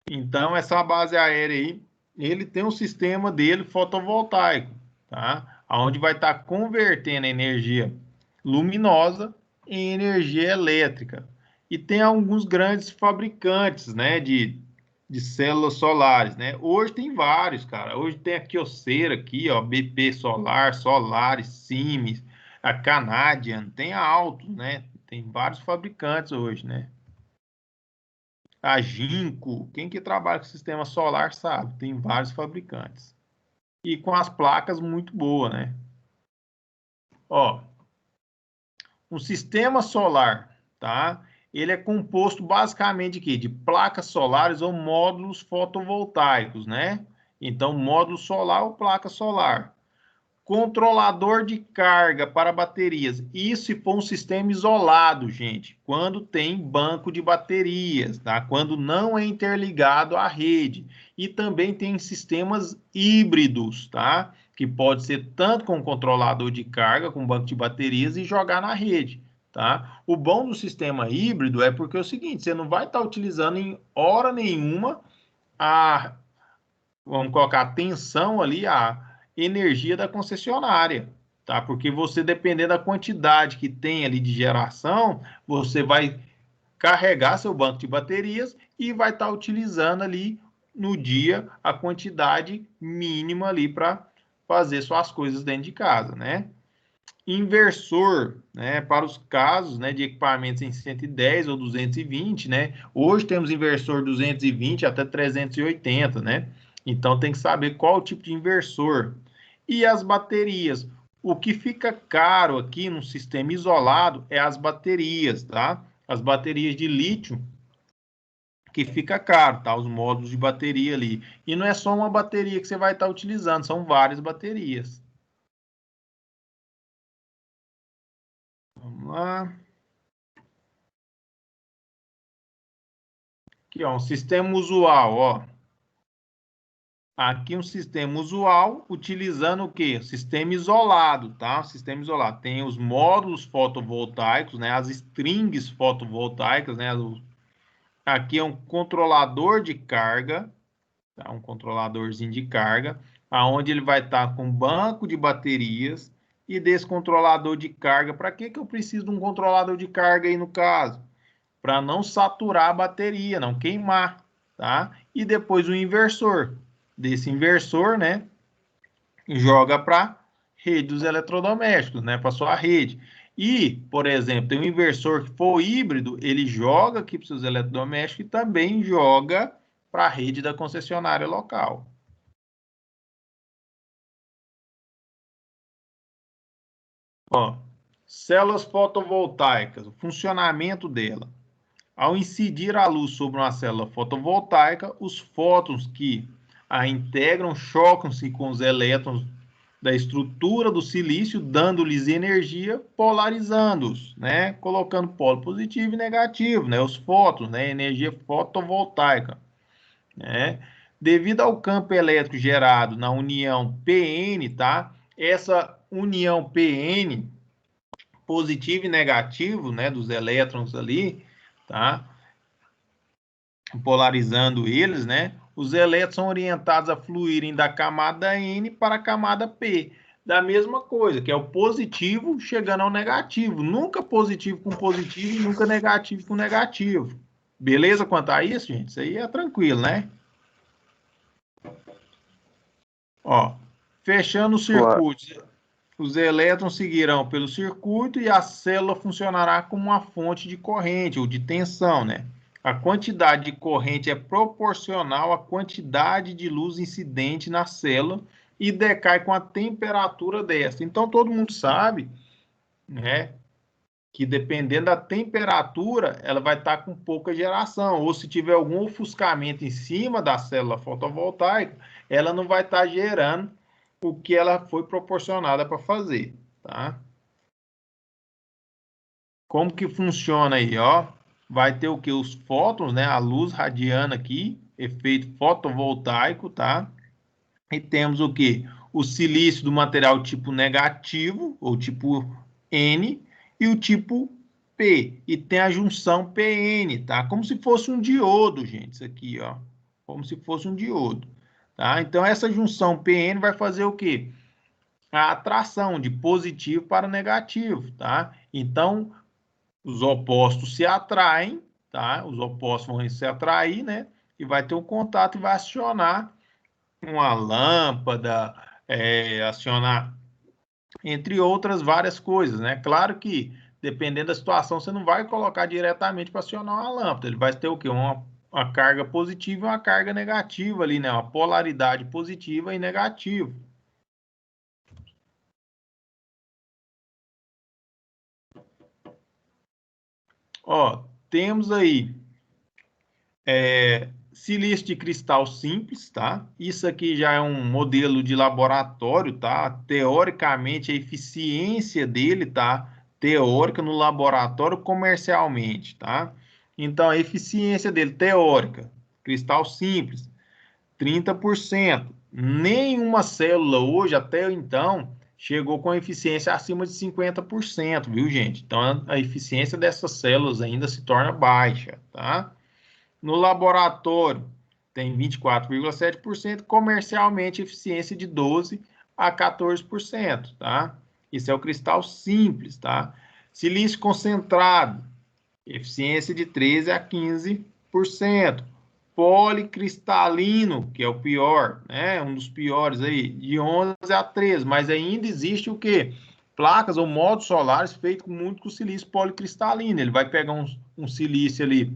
Então essa base aérea aí, ele tem um sistema dele fotovoltaico, tá? Onde vai estar convertendo a energia luminosa em energia elétrica. E tem alguns grandes fabricantes, né, de células solares, né? Hoje tem vários, cara. Hoje tem a Kyocera aqui, ó, BP Solar, Solaris, Siemens, a Canadian, tem a Altus, né? Tem vários fabricantes hoje, né? A Jinko, quem que trabalha com sistema solar sabe, tem vários fabricantes. E com as placas muito boas, né? Ó, um sistema solar, tá? Ele é composto basicamente de placas solares ou módulos fotovoltaicos, né? Então, módulo solar ou placa solar. Controlador de carga para baterias. Isso se for um sistema isolado, gente. Quando tem banco de baterias, tá? Quando não é interligado à rede. E também tem sistemas híbridos, tá? Que pode ser tanto com controlador de carga, com banco de baterias e jogar na rede, tá? O bom do sistema híbrido é porque é o seguinte, você não vai estar utilizando em hora nenhuma a, vamos colocar, a tensão ali, a energia da concessionária, tá? Porque você, dependendo da quantidade que tem ali de geração, você vai carregar seu banco de baterias e vai estar utilizando ali no dia a quantidade mínima ali para fazer suas coisas dentro de casa, né? inversor, né, para os casos, né, de equipamentos em 110 ou 220, né? Hoje temos inversor 220 até 380, né? Então tem que saber qual o tipo de inversor. E as baterias. O que fica caro aqui no sistema isolado é as baterias, tá? As baterias de lítio, que fica caro, tá? Os módulos de bateria ali. E não é só uma bateria que você vai estar utilizando, são várias baterias. Vamos lá. Aqui, ó, um sistema usual, ó. Aqui um sistema usual utilizando o quê? Sistema isolado, tá? Sistema isolado. Tem os módulos fotovoltaicos, né? As strings fotovoltaicas, né? Aqui é um controlador de carga, tá? Um controladorzinho de carga, aonde ele vai estar com banco de baterias e desse controlador de carga. Para que eu preciso de um controlador de carga aí no caso? Para não saturar a bateria, não queimar, tá? E depois o inversor. Desse inversor, né, joga para rede dos eletrodomésticos, né, para sua rede. E, por exemplo, tem um inversor que for híbrido, ele joga aqui para os seus eletrodomésticos e também joga para a rede da concessionária local. Ó, células fotovoltaicas, o funcionamento dela. Ao incidir a luz sobre uma célula fotovoltaica, os fótons que a integram chocam-se com os elétrons da estrutura do silício, dando-lhes energia, polarizando-os, né? Colocando polo positivo e negativo, né? Os fótons, né? Energia fotovoltaica, né? Devido ao campo elétrico gerado na união PN, tá? Essa união PN, positivo e negativo, né? Dos elétrons ali, tá? Polarizando eles, né? Os elétrons são orientados a fluírem da camada N para a camada P. Da mesma coisa, que é o positivo chegando ao negativo. Nunca positivo com positivo e nunca negativo com negativo. Beleza quanto a isso, gente? Isso aí é tranquilo, né? Ó, fechando o circuito, os elétrons seguirão pelo circuito e a célula funcionará como uma fonte de corrente ou de tensão, né? A quantidade de corrente é proporcional à quantidade de luz incidente na célula e decai com a temperatura desta. Então, todo mundo sabe, né, que dependendo da temperatura, ela vai estar com pouca geração. Ou se tiver algum ofuscamento em cima da célula fotovoltaica, ela não vai estar gerando o que ela foi proporcionada para fazer, tá? Como que funciona aí, ó? Vai ter o que? Os fótons, né? A luz radiando aqui, efeito fotovoltaico, tá? E temos o que? O silício do material tipo negativo, ou tipo N, e o tipo P. E tem a junção PN, tá? Como se fosse um diodo, gente, isso aqui, ó. Como se fosse um diodo, tá? Então, essa junção PN vai fazer o quê? A atração de positivo para negativo, tá? Então, os opostos se atraem, tá? Os opostos vão se atrair, né? E vai ter um contato e vai acionar uma lâmpada, acionar, entre outras várias coisas, né? Claro que, dependendo da situação, você não vai colocar diretamente para acionar uma lâmpada. Ele vai ter o quê? Uma carga positiva e uma carga negativa ali, né? Uma polaridade positiva e negativa. Ó, temos aí silício de cristal simples, tá? Isso aqui já é um modelo de laboratório, tá? Teoricamente, a eficiência dele, tá? Teórica no laboratório comercialmente, tá? Então, a eficiência dele, teórica, cristal simples, 30%. Nenhuma célula hoje, até então, chegou com eficiência acima de 50%, viu, gente? Então, a eficiência dessas células ainda se torna baixa, tá? No laboratório, tem 24,7%, comercialmente, eficiência de 12% a 14%, tá? Isso é o cristal simples, tá? Silício concentrado, eficiência de 13% a 15%. Policristalino, que é o pior, né? Um dos piores aí, de 11% a 13%, mas ainda existe o quê? placas ou módulos solares feitos muito com silício policristalino. Ele vai pegar um silício ali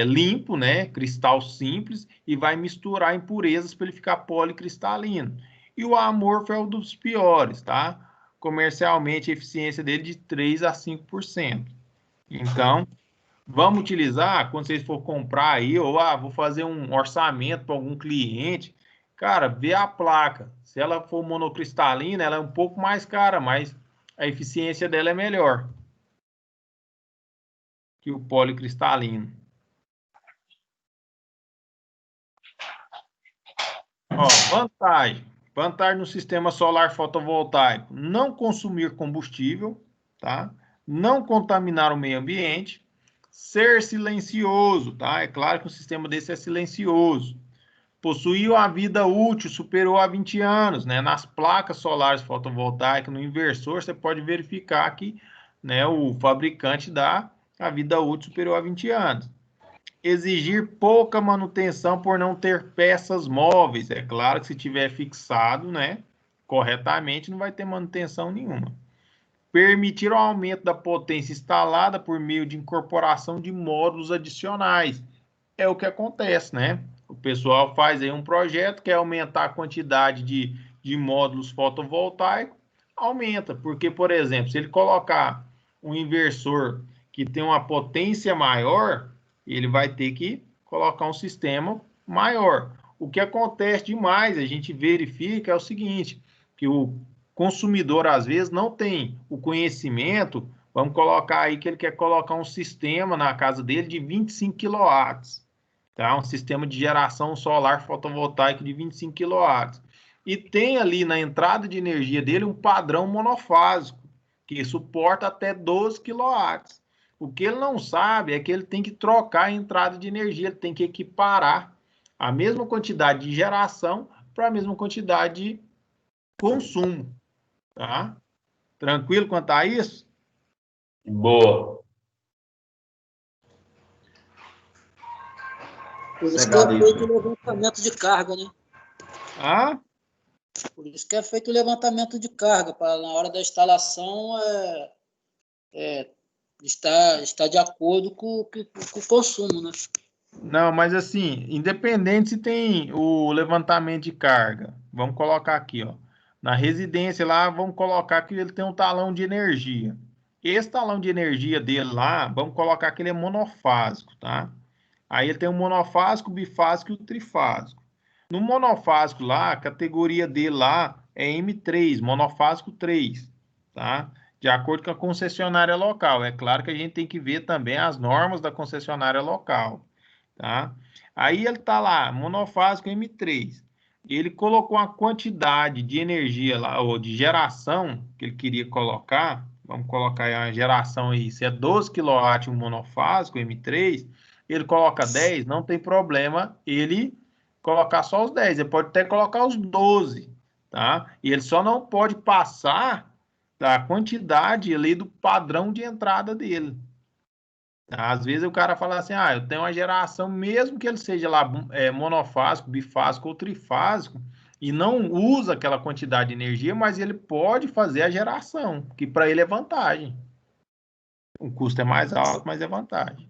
limpo, né, cristal simples, e vai misturar impurezas para ele ficar policristalino. E o amorfo é um dos piores, tá? Comercialmente, a eficiência dele de 3 a 5%. Então, vamos utilizar, quando vocês for comprar aí, ou vou fazer um orçamento para algum cliente, cara, vê a placa. Se ela for monocristalina, ela é um pouco mais cara, mas a eficiência dela é melhor que o policristalino. Ó, vantagem. Vantagem no sistema solar fotovoltaico: não consumir combustível, tá? Não contaminar o meio ambiente, ser silencioso, tá? É claro que um sistema desse é silencioso. Possuir uma vida útil superior a 20 anos, né? Nas placas solares fotovoltaicas, no inversor, você pode verificar que, né, o fabricante dá a vida útil superior a 20 anos. Exigir pouca manutenção por não ter peças móveis. É claro que se tiver fixado, né, corretamente, não vai ter manutenção nenhuma. Permitir o aumento da potência instalada por meio de incorporação de módulos adicionais. É o que acontece, né? O pessoal faz aí um projeto, quer aumentar a quantidade de módulos fotovoltaicos, aumenta, porque, por exemplo, se ele colocar um inversor que tem uma potência maior, ele vai ter que colocar um sistema maior. O que acontece demais, a gente verifica, é o seguinte, que o consumidor, às vezes, não tem o conhecimento, vamos colocar aí que ele quer colocar um sistema na casa dele de 25 kW, tá? Um sistema de geração solar fotovoltaico de 25 kW. E tem ali na entrada de energia dele um padrão monofásico, que suporta até 12 kW. O que ele não sabe é que ele tem que trocar a entrada de energia, ele tem que equiparar a mesma quantidade de geração para a mesma quantidade de consumo, tá? Tranquilo quanto a isso? Boa. Por isso que é feito o levantamento de carga, né? Ah? Por isso que é feito o levantamento de carga, para na hora da instalação estar de acordo com o consumo, né? Não, mas assim, independente se tem o levantamento de carga, vamos colocar aqui, ó. Na residência lá, vamos colocar que ele tem um talão de energia. Esse talão de energia dele lá, vamos colocar que ele é monofásico, tá? Aí ele tem o monofásico, o bifásico e o trifásico. No monofásico lá, a categoria dele lá é M3, monofásico 3, tá? De acordo com a concessionária local. É claro que a gente tem que ver também as normas da concessionária local, tá? Aí ele tá lá, monofásico M3. Ele colocou a quantidade de energia lá, ou de geração que ele queria colocar. Vamos colocar aí a geração aí, se é 12 kW um monofásico M3, ele coloca 10, não tem problema ele colocar só os 10, ele pode até colocar os 12, tá? E ele só não pode passar da quantidade ali do padrão de entrada dele. Às vezes o cara fala assim, eu tenho uma geração, mesmo que ele seja lá monofásico, bifásico ou trifásico, e não usa aquela quantidade de energia, mas ele pode fazer a geração, que para ele é vantagem. O custo é mais alto, mas é vantagem.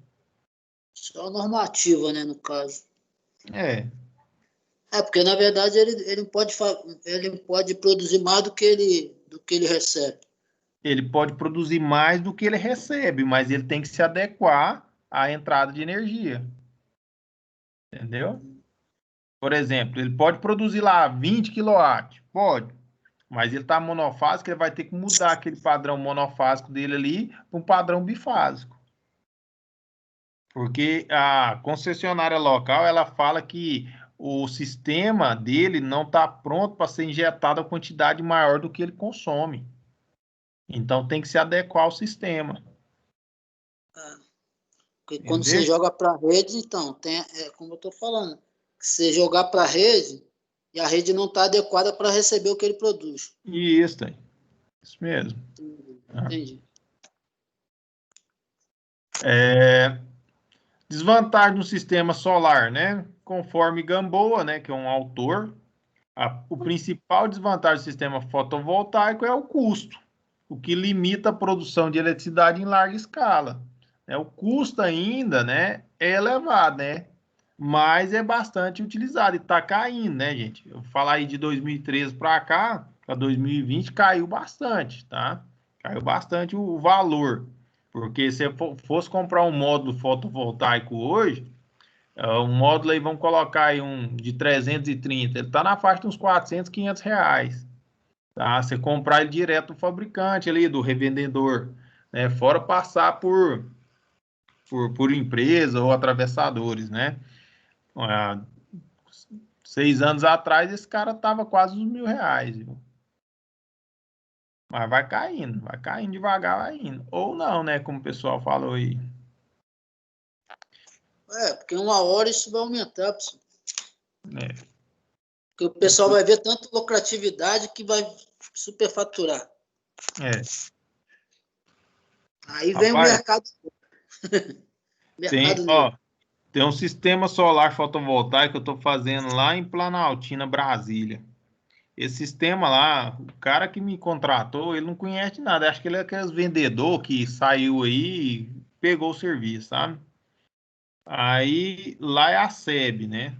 Só normativa, né, no caso. É. Porque na verdade ele pode produzir mais do que ele recebe. Ele pode produzir mais do que ele recebe, mas ele tem que se adequar à entrada de energia. Entendeu? Por exemplo, ele pode produzir lá 20 kW, pode, mas ele está monofásico, ele vai ter que mudar aquele padrão monofásico dele ali para um padrão bifásico. Porque a concessionária local, ela fala que o sistema dele não está pronto para ser injetado a quantidade maior do que ele consome. Então, tem que se adequar ao sistema. Porque quando você joga para a rede, então, como eu estou falando, você jogar para a rede e a rede não está adequada para receber o que ele produz. Isso mesmo. Entendi. Desvantagem do sistema solar, né? Conforme Gamboa, né, que é um autor, o principal desvantagem do sistema fotovoltaico é o custo. o que limita a produção de eletricidade em larga escala. O custo ainda, né, é elevado, né? Mas é bastante utilizado e está caindo, né, gente? Eu falar aí de 2013 para cá, para 2020, caiu bastante, tá? Caiu bastante o valor. Porque se fosse comprar um módulo fotovoltaico hoje, um módulo aí, vamos colocar aí um de 330, ele está na faixa de uns 400, 500 reais. Tá? Você comprar ele direto do fabricante ali, do revendedor, né? Fora passar por empresa ou atravessadores, né? Há 6 anos atrás, esse cara tava quase uns R$ 1.000, viu? Mas vai caindo devagar, vai indo. Ou não, né? Como o pessoal falou aí. Porque uma hora isso vai aumentar, pessoal. É. Porque o pessoal vai ver tanto lucratividade que vai superfaturar. Aí vem Rapaz, o mercado. tem, Mercado ó, negro. tem um sistema solar fotovoltaico que eu estou fazendo lá em Planaltina, Brasília. Esse sistema lá, o cara que me contratou, ele não conhece nada. Acho que ele é aqueles vendedor que saiu aí e pegou o serviço, sabe? Aí lá é a SEB, né?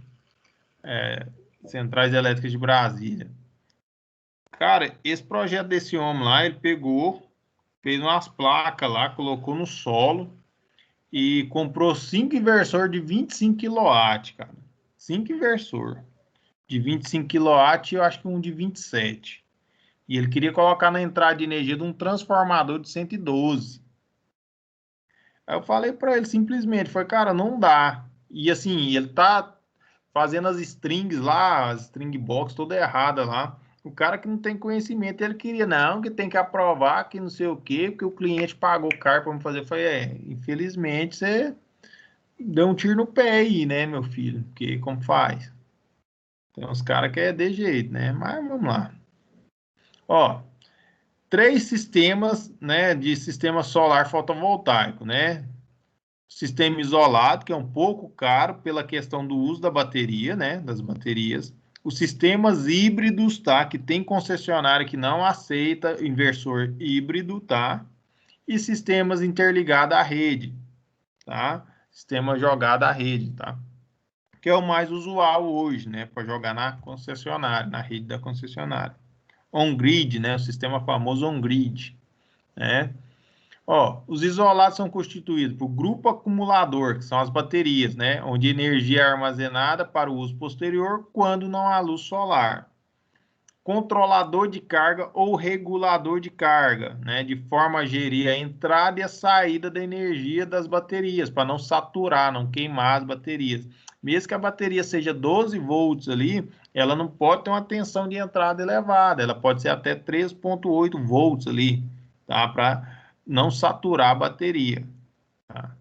Centrais Elétricas de Brasília. Cara, esse projeto desse homem lá, ele pegou, fez umas placas lá, colocou no solo e comprou 5 inversores de 25 kW, cara. 5 inversor de 25 kW e eu acho que um de 27. E ele queria colocar na entrada de energia de um transformador de 112. Aí eu falei para ele simplesmente, foi, cara, não dá. E assim, ele tá fazendo as strings lá, as string box toda errada lá. O cara que não tem conhecimento, ele queria, não, que tem que aprovar, que não sei o quê, porque o cliente pagou caro para me fazer. Eu falei, infelizmente você deu um tiro no pé aí, né, meu filho? Porque como faz? Tem uns caras que é de jeito, né? Mas vamos lá. Ó, 3 sistemas, né, de sistema solar fotovoltaico, né? Sistema isolado, que é um pouco caro pela questão do uso da bateria, né, das baterias. Os sistemas híbridos, tá, que tem concessionária que não aceita inversor híbrido, tá? E sistemas interligados à rede, tá? Sistema jogado à rede, tá? Que é o mais usual hoje, né, para jogar na concessionária, na rede da concessionária. On-grid, né, o sistema famoso on-grid, né? Ó, os isolados são constituídos por grupo acumulador, que são as baterias, né? Onde a energia é armazenada para o uso posterior quando não há luz solar. Controlador de carga ou regulador de carga, né? De forma a gerir a entrada e a saída da energia das baterias, para não saturar, não queimar as baterias. Mesmo que a bateria seja 12 volts ali, ela não pode ter uma tensão de entrada elevada, ela pode ser até 3,8 volts ali, tá? Para não saturar a bateria. Tá?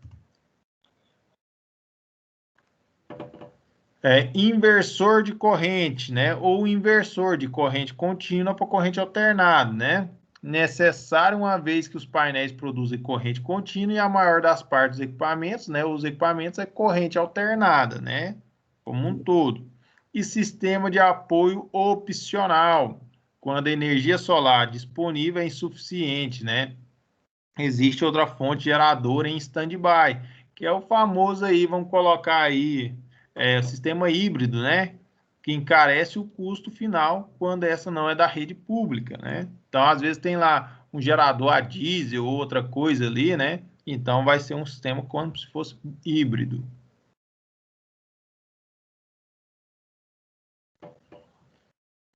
Inversor de corrente, né? Ou inversor de corrente contínua para corrente alternada, né? Necessário uma vez que os painéis produzem corrente contínua e a maior das partes dos equipamentos, né? Os equipamentos é corrente alternada, né? Como um todo. E sistema de apoio opcional, quando a energia solar disponível é insuficiente, né? Existe outra fonte geradora em stand-by, que é o famoso aí, vamos colocar aí, sistema híbrido, né? Que encarece o custo final quando essa não é da rede pública, né? Então, às vezes tem lá um gerador a diesel ou outra coisa ali, né? Então, vai ser um sistema como se fosse híbrido.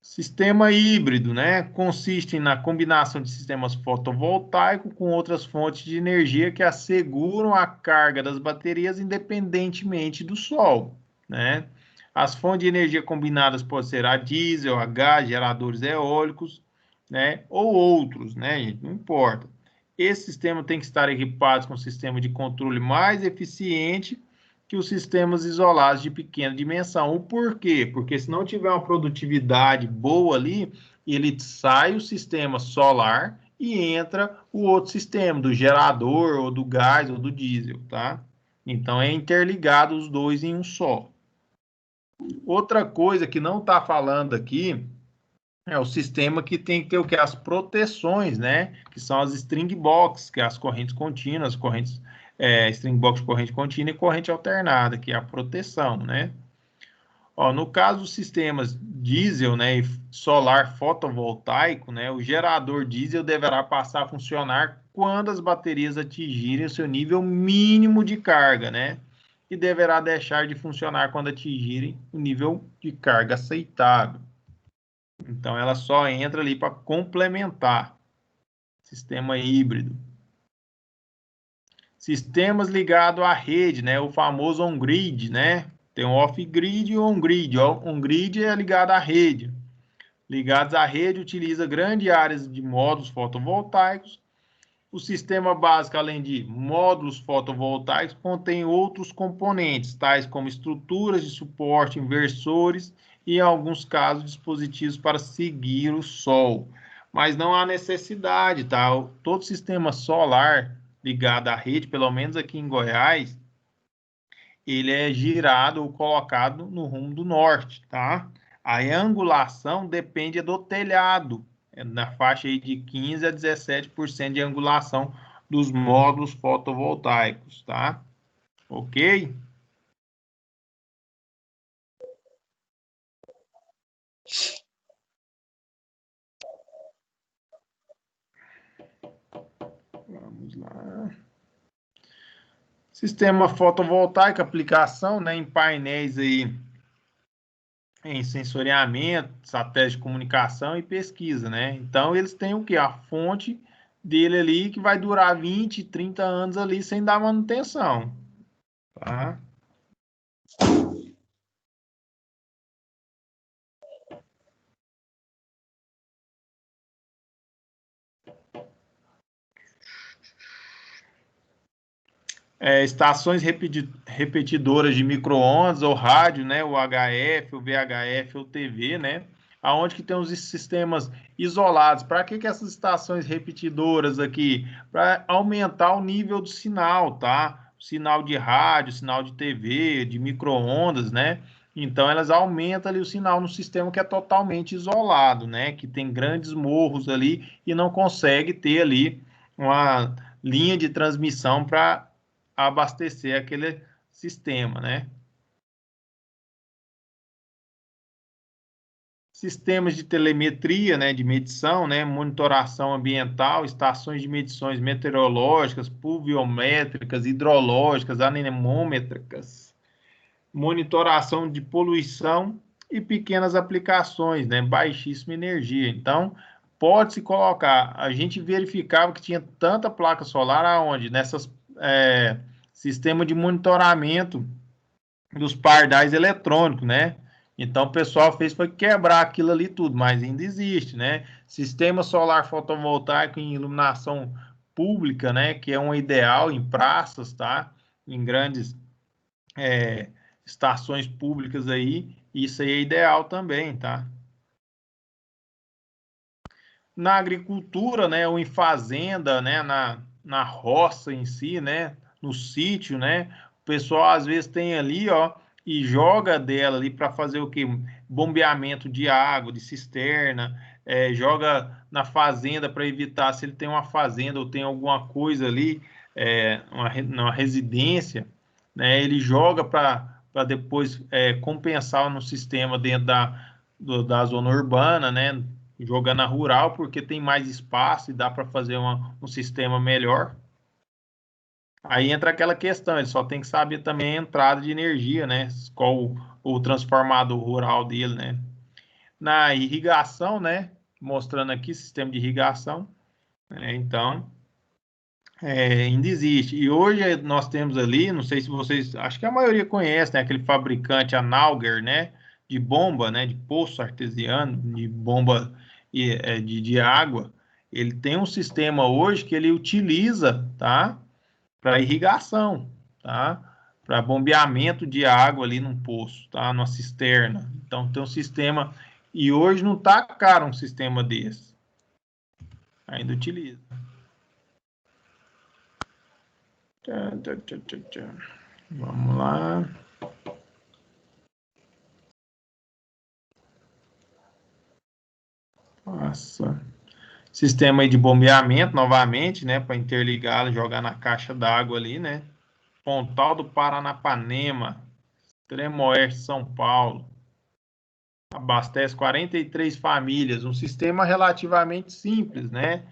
Sistema híbrido, né? Consiste na combinação de sistemas fotovoltaicos com outras fontes de energia que asseguram a carga das baterias independentemente do sol, né? As fontes de energia combinadas podem ser a diesel, a gás, geradores eólicos, né? Ou outros, né, gente? Não importa. Esse sistema tem que estar equipado com um sistema de controle mais eficiente que os sistemas isolados de pequena dimensão. O porquê? Porque se não tiver uma produtividade boa ali, ele sai o sistema solar e entra o outro sistema, do gerador, ou do gás, ou do diesel, tá? Então, é interligado os dois em um só. Outra coisa que não está falando aqui É o sistema que tem que ter o que? As proteções, né? Que são as string box, que é as correntes contínuas, correntes string box, corrente contínua e corrente alternada, que é a proteção, né? Ó, no caso dos sistemas diesel, né, e solar fotovoltaico, né, o gerador diesel deverá passar a funcionar quando as baterias atingirem o seu nível mínimo de carga, né? E deverá deixar de funcionar quando atingirem o nível de carga aceitável. Então, ela só entra ali para complementar sistema híbrido. Sistemas ligados à rede, né? O famoso on-grid, né? Tem o off-grid e o on-grid. O on-grid é ligado à rede. Ligados à rede, utiliza grandes áreas de módulos fotovoltaicos. O sistema básico, além de módulos fotovoltaicos, contém outros componentes, tais como estruturas de suporte, inversores e, em alguns casos, dispositivos para seguir o sol. Mas não há necessidade, tá? Todo sistema solar ligado à rede, pelo menos aqui em Goiás, ele é girado ou colocado no rumo do norte, tá? A angulação depende do telhado, na faixa aí de 15 a 17% de angulação dos módulos fotovoltaicos, tá? Ok? Vamos lá. Sistema fotovoltaico, aplicação, né, em painéis aí em sensoriamento, satélite de comunicação e pesquisa, né? Então, eles têm o que? A fonte dele ali que vai durar 20, 30 anos ali sem dar manutenção, tá? Estações repetidoras de micro-ondas ou rádio, né? O HF, o VHF ou TV, né? Aonde que tem os sistemas isolados. Para que essas estações repetidoras aqui? Para aumentar o nível do sinal, tá? Sinal de rádio, sinal de TV, de micro-ondas, né? Então, elas aumentam ali o sinal no sistema que é totalmente isolado, né? Que tem grandes morros ali e não consegue ter ali uma linha de transmissão para abastecer aquele sistema, né? Sistemas de telemetria, né, de medição, né, monitoração ambiental, estações de medições meteorológicas, pluviométricas, hidrológicas, anemômetricas, monitoração de poluição e pequenas aplicações, né, baixíssima energia. Então, pode-se colocar, a gente verificava que tinha tanta placa solar aonde? Nessas sistema de monitoramento dos pardais eletrônicos, né? Então o pessoal fez foi quebrar aquilo ali tudo, mas ainda existe, né? Sistema solar fotovoltaico em iluminação pública, né? Que é um ideal em praças, tá? Em grandes estações públicas aí, isso aí é ideal também, tá? Na agricultura, né? Ou em fazenda, né? Na roça em si, né? No sítio, né? O pessoal às vezes tem ali, ó, e joga dela ali para fazer o quê? Bombeamento de água, de cisterna, joga na fazenda para evitar, se ele tem uma fazenda ou tem alguma coisa ali, uma residência, né? Ele joga para depois compensar no sistema dentro da zona urbana, né? Jogar na rural, porque tem mais espaço e dá para fazer um sistema melhor. Aí entra aquela questão, ele só tem que saber também a entrada de energia, né? Qual o transformador rural dele, né? Na irrigação, né? Mostrando aqui sistema de irrigação, né? Então, ainda existe. E hoje nós temos ali, não sei se vocês, acho que a maioria conhece, né? Aquele fabricante, a Nauger, né? De bomba, né? De poço artesiano, de bomba de água. Ele tem um sistema hoje que ele utiliza, tá? Para irrigação, tá? Para bombeamento de água ali num poço, tá? Numa cisterna. Então tem um sistema, e hoje não tá caro um sistema desse. Ainda utiliza. Vamos lá. Nossa. Sistema aí de bombeamento, novamente, né? Para interligar, jogar na caixa d'água ali, né? Pontal do Paranapanema, extremo oeste de São Paulo. Abastece 43 famílias, um sistema relativamente simples, né?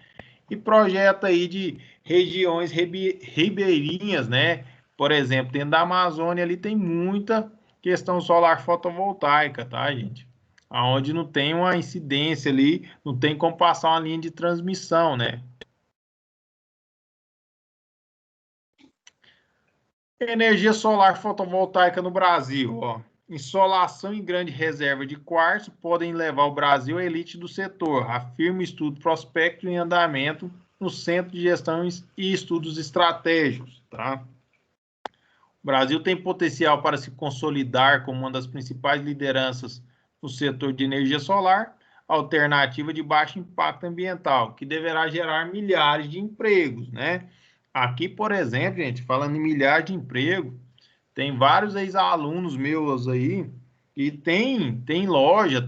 E projeta aí de regiões ribeirinhas, né? Por exemplo, dentro da Amazônia ali tem muita questão solar fotovoltaica, tá, gente? Aonde não tem uma incidência ali, não tem como passar uma linha de transmissão, né? Energia solar fotovoltaica no Brasil, ó. Insolação em grande reserva de quartzo podem levar o Brasil à elite do setor, afirma o estudo prospecto em andamento no Centro de Gestão e Estudos Estratégicos, tá? O Brasil tem potencial para se consolidar como uma das principais lideranças no setor de energia solar, alternativa de baixo impacto ambiental, que deverá gerar milhares de empregos, né? Aqui, por exemplo, gente, falando em milhares de empregos, tem vários ex-alunos meus aí que tem loja,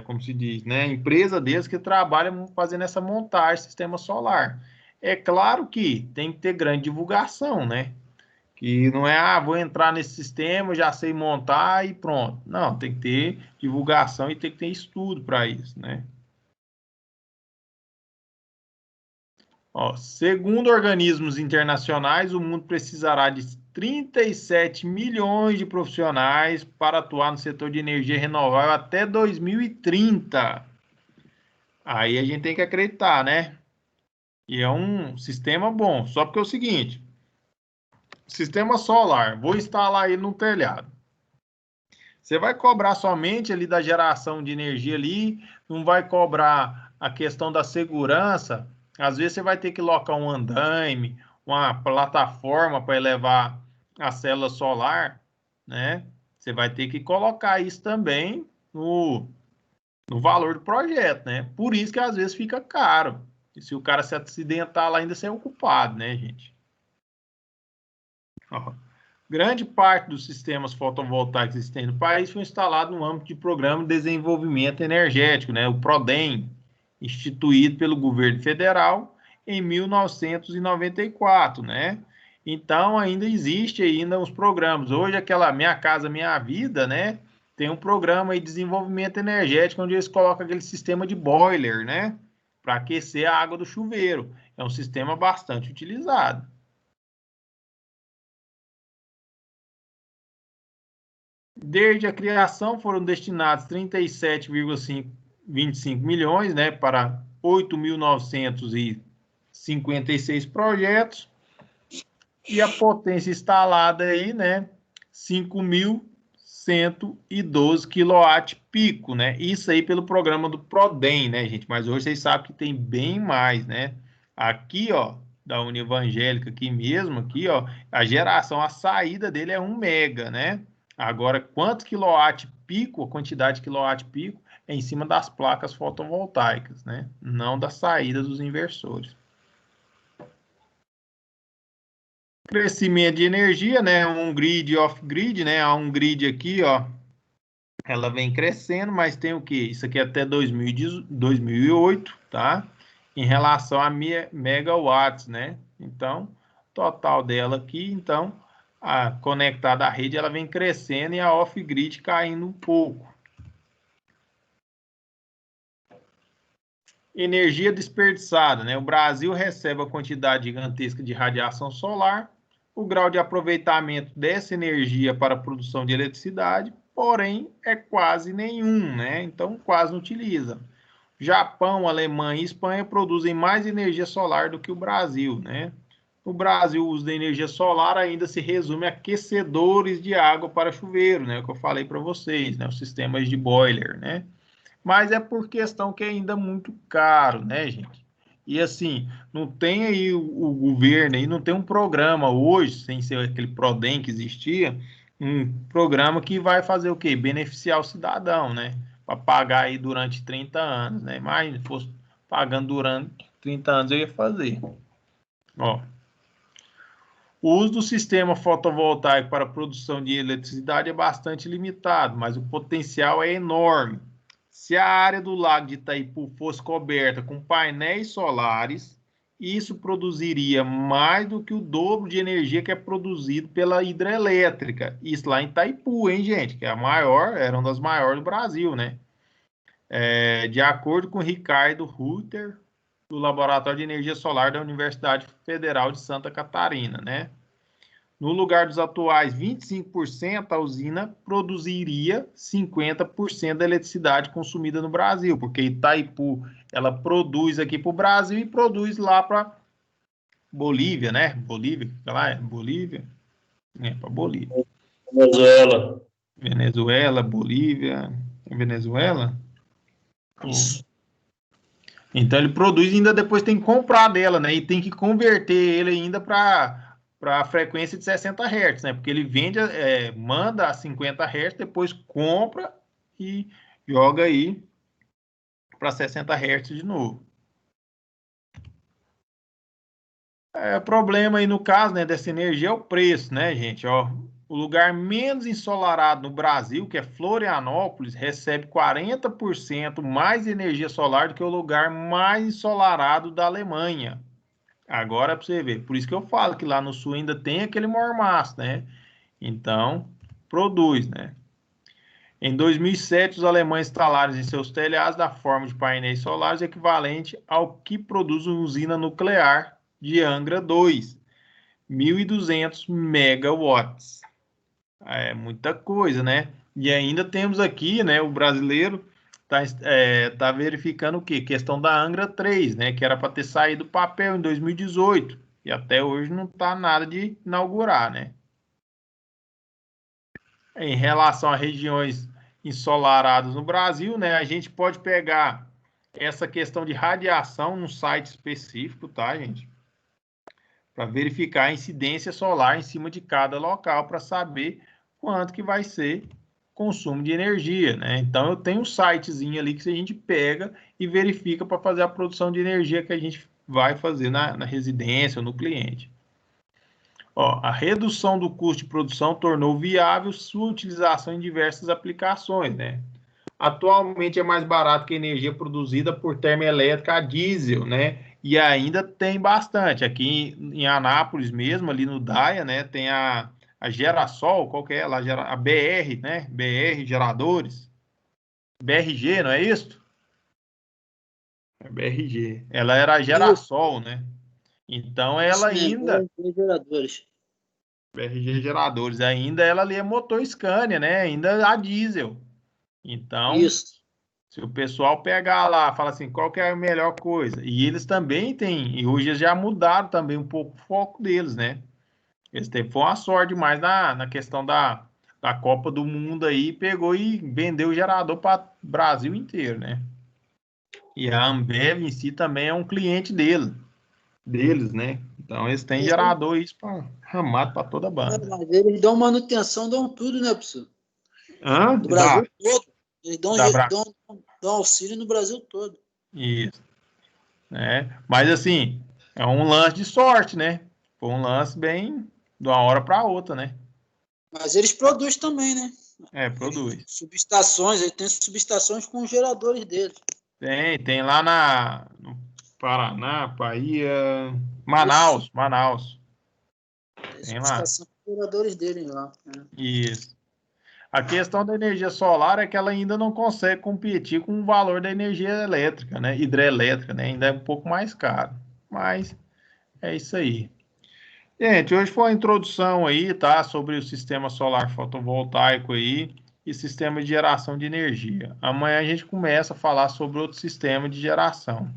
como se diz, né, empresa deles que trabalham fazendo essa montagem de sistema solar. É claro que tem que ter grande divulgação, né? Que não é, vou entrar nesse sistema, já sei montar e pronto. Não, tem que ter divulgação e tem que ter estudo para isso, né? Ó, segundo organismos internacionais, o mundo precisará de 37 milhões de profissionais para atuar no setor de energia renovável até 2030. Aí a gente tem que acreditar, né? E é um sistema bom. Só porque é o seguinte, sistema solar, vou instalar ele no telhado. Você vai cobrar somente ali da geração de energia ali, não vai cobrar a questão da segurança. Às vezes você vai ter que locar um andaime, uma plataforma para elevar a célula solar, né? Você vai ter que colocar isso também no valor do projeto, né? Por isso que às vezes fica caro. E se o cara se acidentar lá, ainda você é o culpado, né, gente? Ó. Grande parte dos sistemas fotovoltaicos existentes no país foi instalado no âmbito de Programa de Desenvolvimento Energético, né, o PRODEM, instituído pelo governo federal em 1994, né? Então ainda existe ainda os programas. Hoje aquela Minha Casa Minha Vida, né, tem um programa de desenvolvimento energético onde eles colocam aquele sistema de boiler, né, para aquecer a água do chuveiro. É um sistema bastante utilizado. Desde a criação foram destinados 37,25 milhões, né, para 8.956 projetos e a potência instalada aí, né, 5.112 kW-pico, né? Isso aí pelo programa do PRODEM, né, gente? Mas hoje vocês sabem que tem bem mais, né? Aqui, ó, da Univangélica aqui mesmo, aqui, ó, a geração, a saída dele é 1 mega, né? Agora, quantos quilowatt-pico, a quantidade de quilowatt-pico, é em cima das placas fotovoltaicas, né? Não da saída dos inversores. Crescimento de energia, né? Um grid off-grid, né? Há um grid aqui, ó. Ela vem crescendo, mas tem o quê? Isso aqui é até 2008, tá? Em relação a megawatts, né? Então, total dela aqui, então, a conectada à rede, ela vem crescendo e a off-grid caindo um pouco. Energia desperdiçada, né? O Brasil recebe a quantidade gigantesca de radiação solar, o grau de aproveitamento dessa energia para a produção de eletricidade, porém, é quase nenhum, né? Então, quase não utiliza. Japão, Alemanha e Espanha produzem mais energia solar do que o Brasil, né? No Brasil, o uso da energia solar ainda se resume a aquecedores de água para chuveiro, né? O que eu falei para vocês, né? Os sistemas de boiler, né? Mas é por questão que é ainda muito caro, né, gente? E assim, não tem aí o governo aí, não tem um programa hoje, sem ser aquele PRODEM que existia, um programa que vai fazer o quê? Beneficiar o cidadão, né? Para pagar aí durante 30 anos, né? Mas se fosse pagando durante 30 anos, eu ia fazer. Ó, o uso do sistema fotovoltaico para a produção de eletricidade é bastante limitado, mas o potencial é enorme. Se a área do lago de Itaipu fosse coberta com painéis solares, isso produziria mais do que o dobro de energia que é produzido pela hidrelétrica. Isso lá em Itaipu, hein, gente? Que é a maior, era uma das maiores do Brasil, né? De acordo com Ricardo Rutter, do Laboratório de Energia Solar da Universidade Federal de Santa Catarina, né? No lugar dos atuais 25%, a usina produziria 50% da eletricidade consumida no Brasil, porque Itaipu, ela produz aqui para o Brasil e produz lá para Bolívia, né? Bolívia, lá é Bolívia, para Bolívia. Venezuela. Venezuela, Bolívia, Venezuela? Isso. Então ele produz e ainda depois tem que comprar dela, né? E tem que converter ele ainda para a frequência de 60 Hz, né? Porque ele vende, manda a 50 Hz, depois compra e joga aí para 60 Hz de novo. Problema aí no caso, né, dessa energia é o preço, né, gente? Ó, o lugar menos ensolarado no Brasil, que é Florianópolis, recebe 40% mais energia solar do que o lugar mais ensolarado da Alemanha. Agora para você ver, por isso que eu falo que lá no sul ainda tem aquele mormaço, né? Então, produz, né? Em 2007, os alemães instalaram em seus telhados da forma de painéis solares equivalente ao que produz uma usina nuclear de Angra 2, 1.200 megawatts. É muita coisa, né? E ainda temos aqui, né, o brasileiro tá verificando o quê? Questão da Angra 3, né, que era para ter saído do papel em 2018 e até hoje não tá nada de inaugurar, né? Em relação a regiões ensolaradas no Brasil, né, a gente pode pegar essa questão de radiação num site específico, tá, gente? Para verificar a incidência solar em cima de cada local para saber quanto que vai ser consumo de energia, né? Então eu tenho um sitezinho ali que a gente pega e verifica para fazer a produção de energia que a gente vai fazer na residência ou no cliente. Ó, a redução do custo de produção tornou viável sua utilização em diversas aplicações, né? Atualmente é mais barato que a energia produzida por termoelétrica a diesel, né? E ainda tem bastante. Aqui em Anápolis mesmo, ali no Daia, né? Tem a Gerasol, qual que é? Lá, a BR, né? BR Geradores. BRG, não é isso? É BRG. Ela era a Gerasol, né? Então ela Isso mesmo, ainda... geradores. BRG Geradores. Ainda ela ali é motor Scania, né? Ainda a diesel. Então... Isso. Se o pessoal pegar lá, fala assim, qual que é a melhor coisa? E eles também têm, e hoje eles já mudaram também um pouco o foco deles, né? Eles teve foi uma sorte mais na questão da Copa do Mundo aí, pegou e vendeu o gerador para o Brasil inteiro, né? E a Ambev em si também é um cliente deles, né? Então eles têm gerador isso para ramado para toda a banda. Mas eles dão manutenção, dão tudo, né, professor? Hã? No Brasil todo. Eles Da dão auxílio no Brasil todo. Isso, né? Mas assim, é um lance de sorte, né? Foi um lance bem de uma hora para outra, né? Mas eles produzem também, né? Produz. Subestações, eles têm subestações com os geradores deles. Tem lá no Paraná, Bahia, Manaus. Tem Tem lá. subestação com os geradores deles lá. Né? Isso. A questão da energia solar é que ela ainda não consegue competir com o valor da energia elétrica, né? Hidrelétrica, né? Ainda é um pouco mais caro. Mas é isso aí. Gente, hoje foi uma introdução aí, tá? Sobre o sistema solar fotovoltaico aí e sistema de geração de energia. Amanhã a gente começa a falar sobre outro sistema de geração.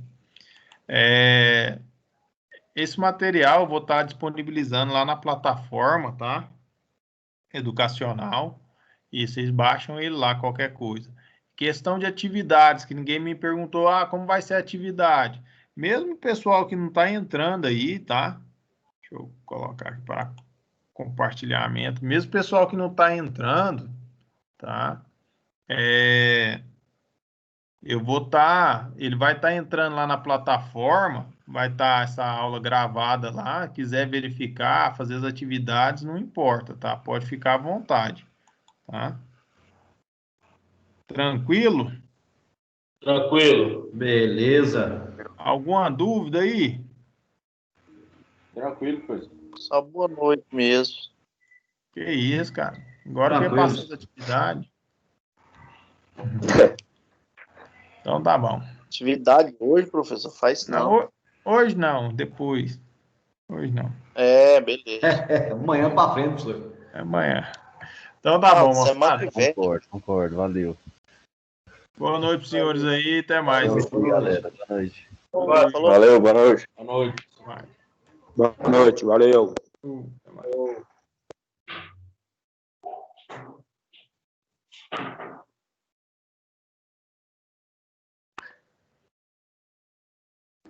Esse material eu vou estar disponibilizando lá na plataforma, tá? Educacional. E vocês baixam ele lá, qualquer coisa. Questão de atividades, que ninguém me perguntou, como vai ser a atividade? Mesmo o pessoal que não está entrando aí, tá? Deixa eu colocar aqui para compartilhamento. Mesmo o pessoal que não está entrando, tá? Eu vou estar, ele vai estar entrando lá na plataforma, vai estar essa aula gravada lá, quiser verificar, fazer as atividades, não importa, tá? Pode ficar à vontade, tá? Tranquilo? Tranquilo. Beleza. Alguma dúvida aí? Tranquilo, professor. Só boa noite mesmo. Que isso, cara. Agora que Tranquilo. passou da atividade. Então tá bom. Atividade hoje, professor, faz não. Não, hoje não, depois. Hoje não. É, beleza. Amanhã pra frente, professor. É amanhã. Então tá bom, Semana moçada. que vem. Concordo, valeu. Boa noite pros senhores aí, até mais. Boa noite, galera. Boa noite. Falou. Valeu, boa noite. Boa noite. Até mais. Boa noite, valeu. Até mais.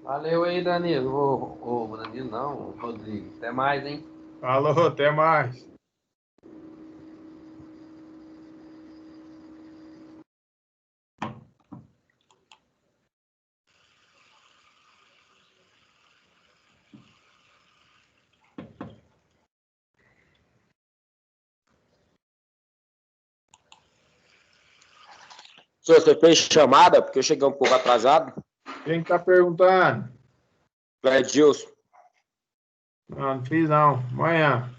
Valeu aí, Danilo. Ô, Danilo não, Rodrigo. Até mais, hein? Falou, até mais. Senhor, você fez chamada, porque eu cheguei um pouco atrasado. Quem que tá perguntando? Edilson. Não fiz não. Amanhã.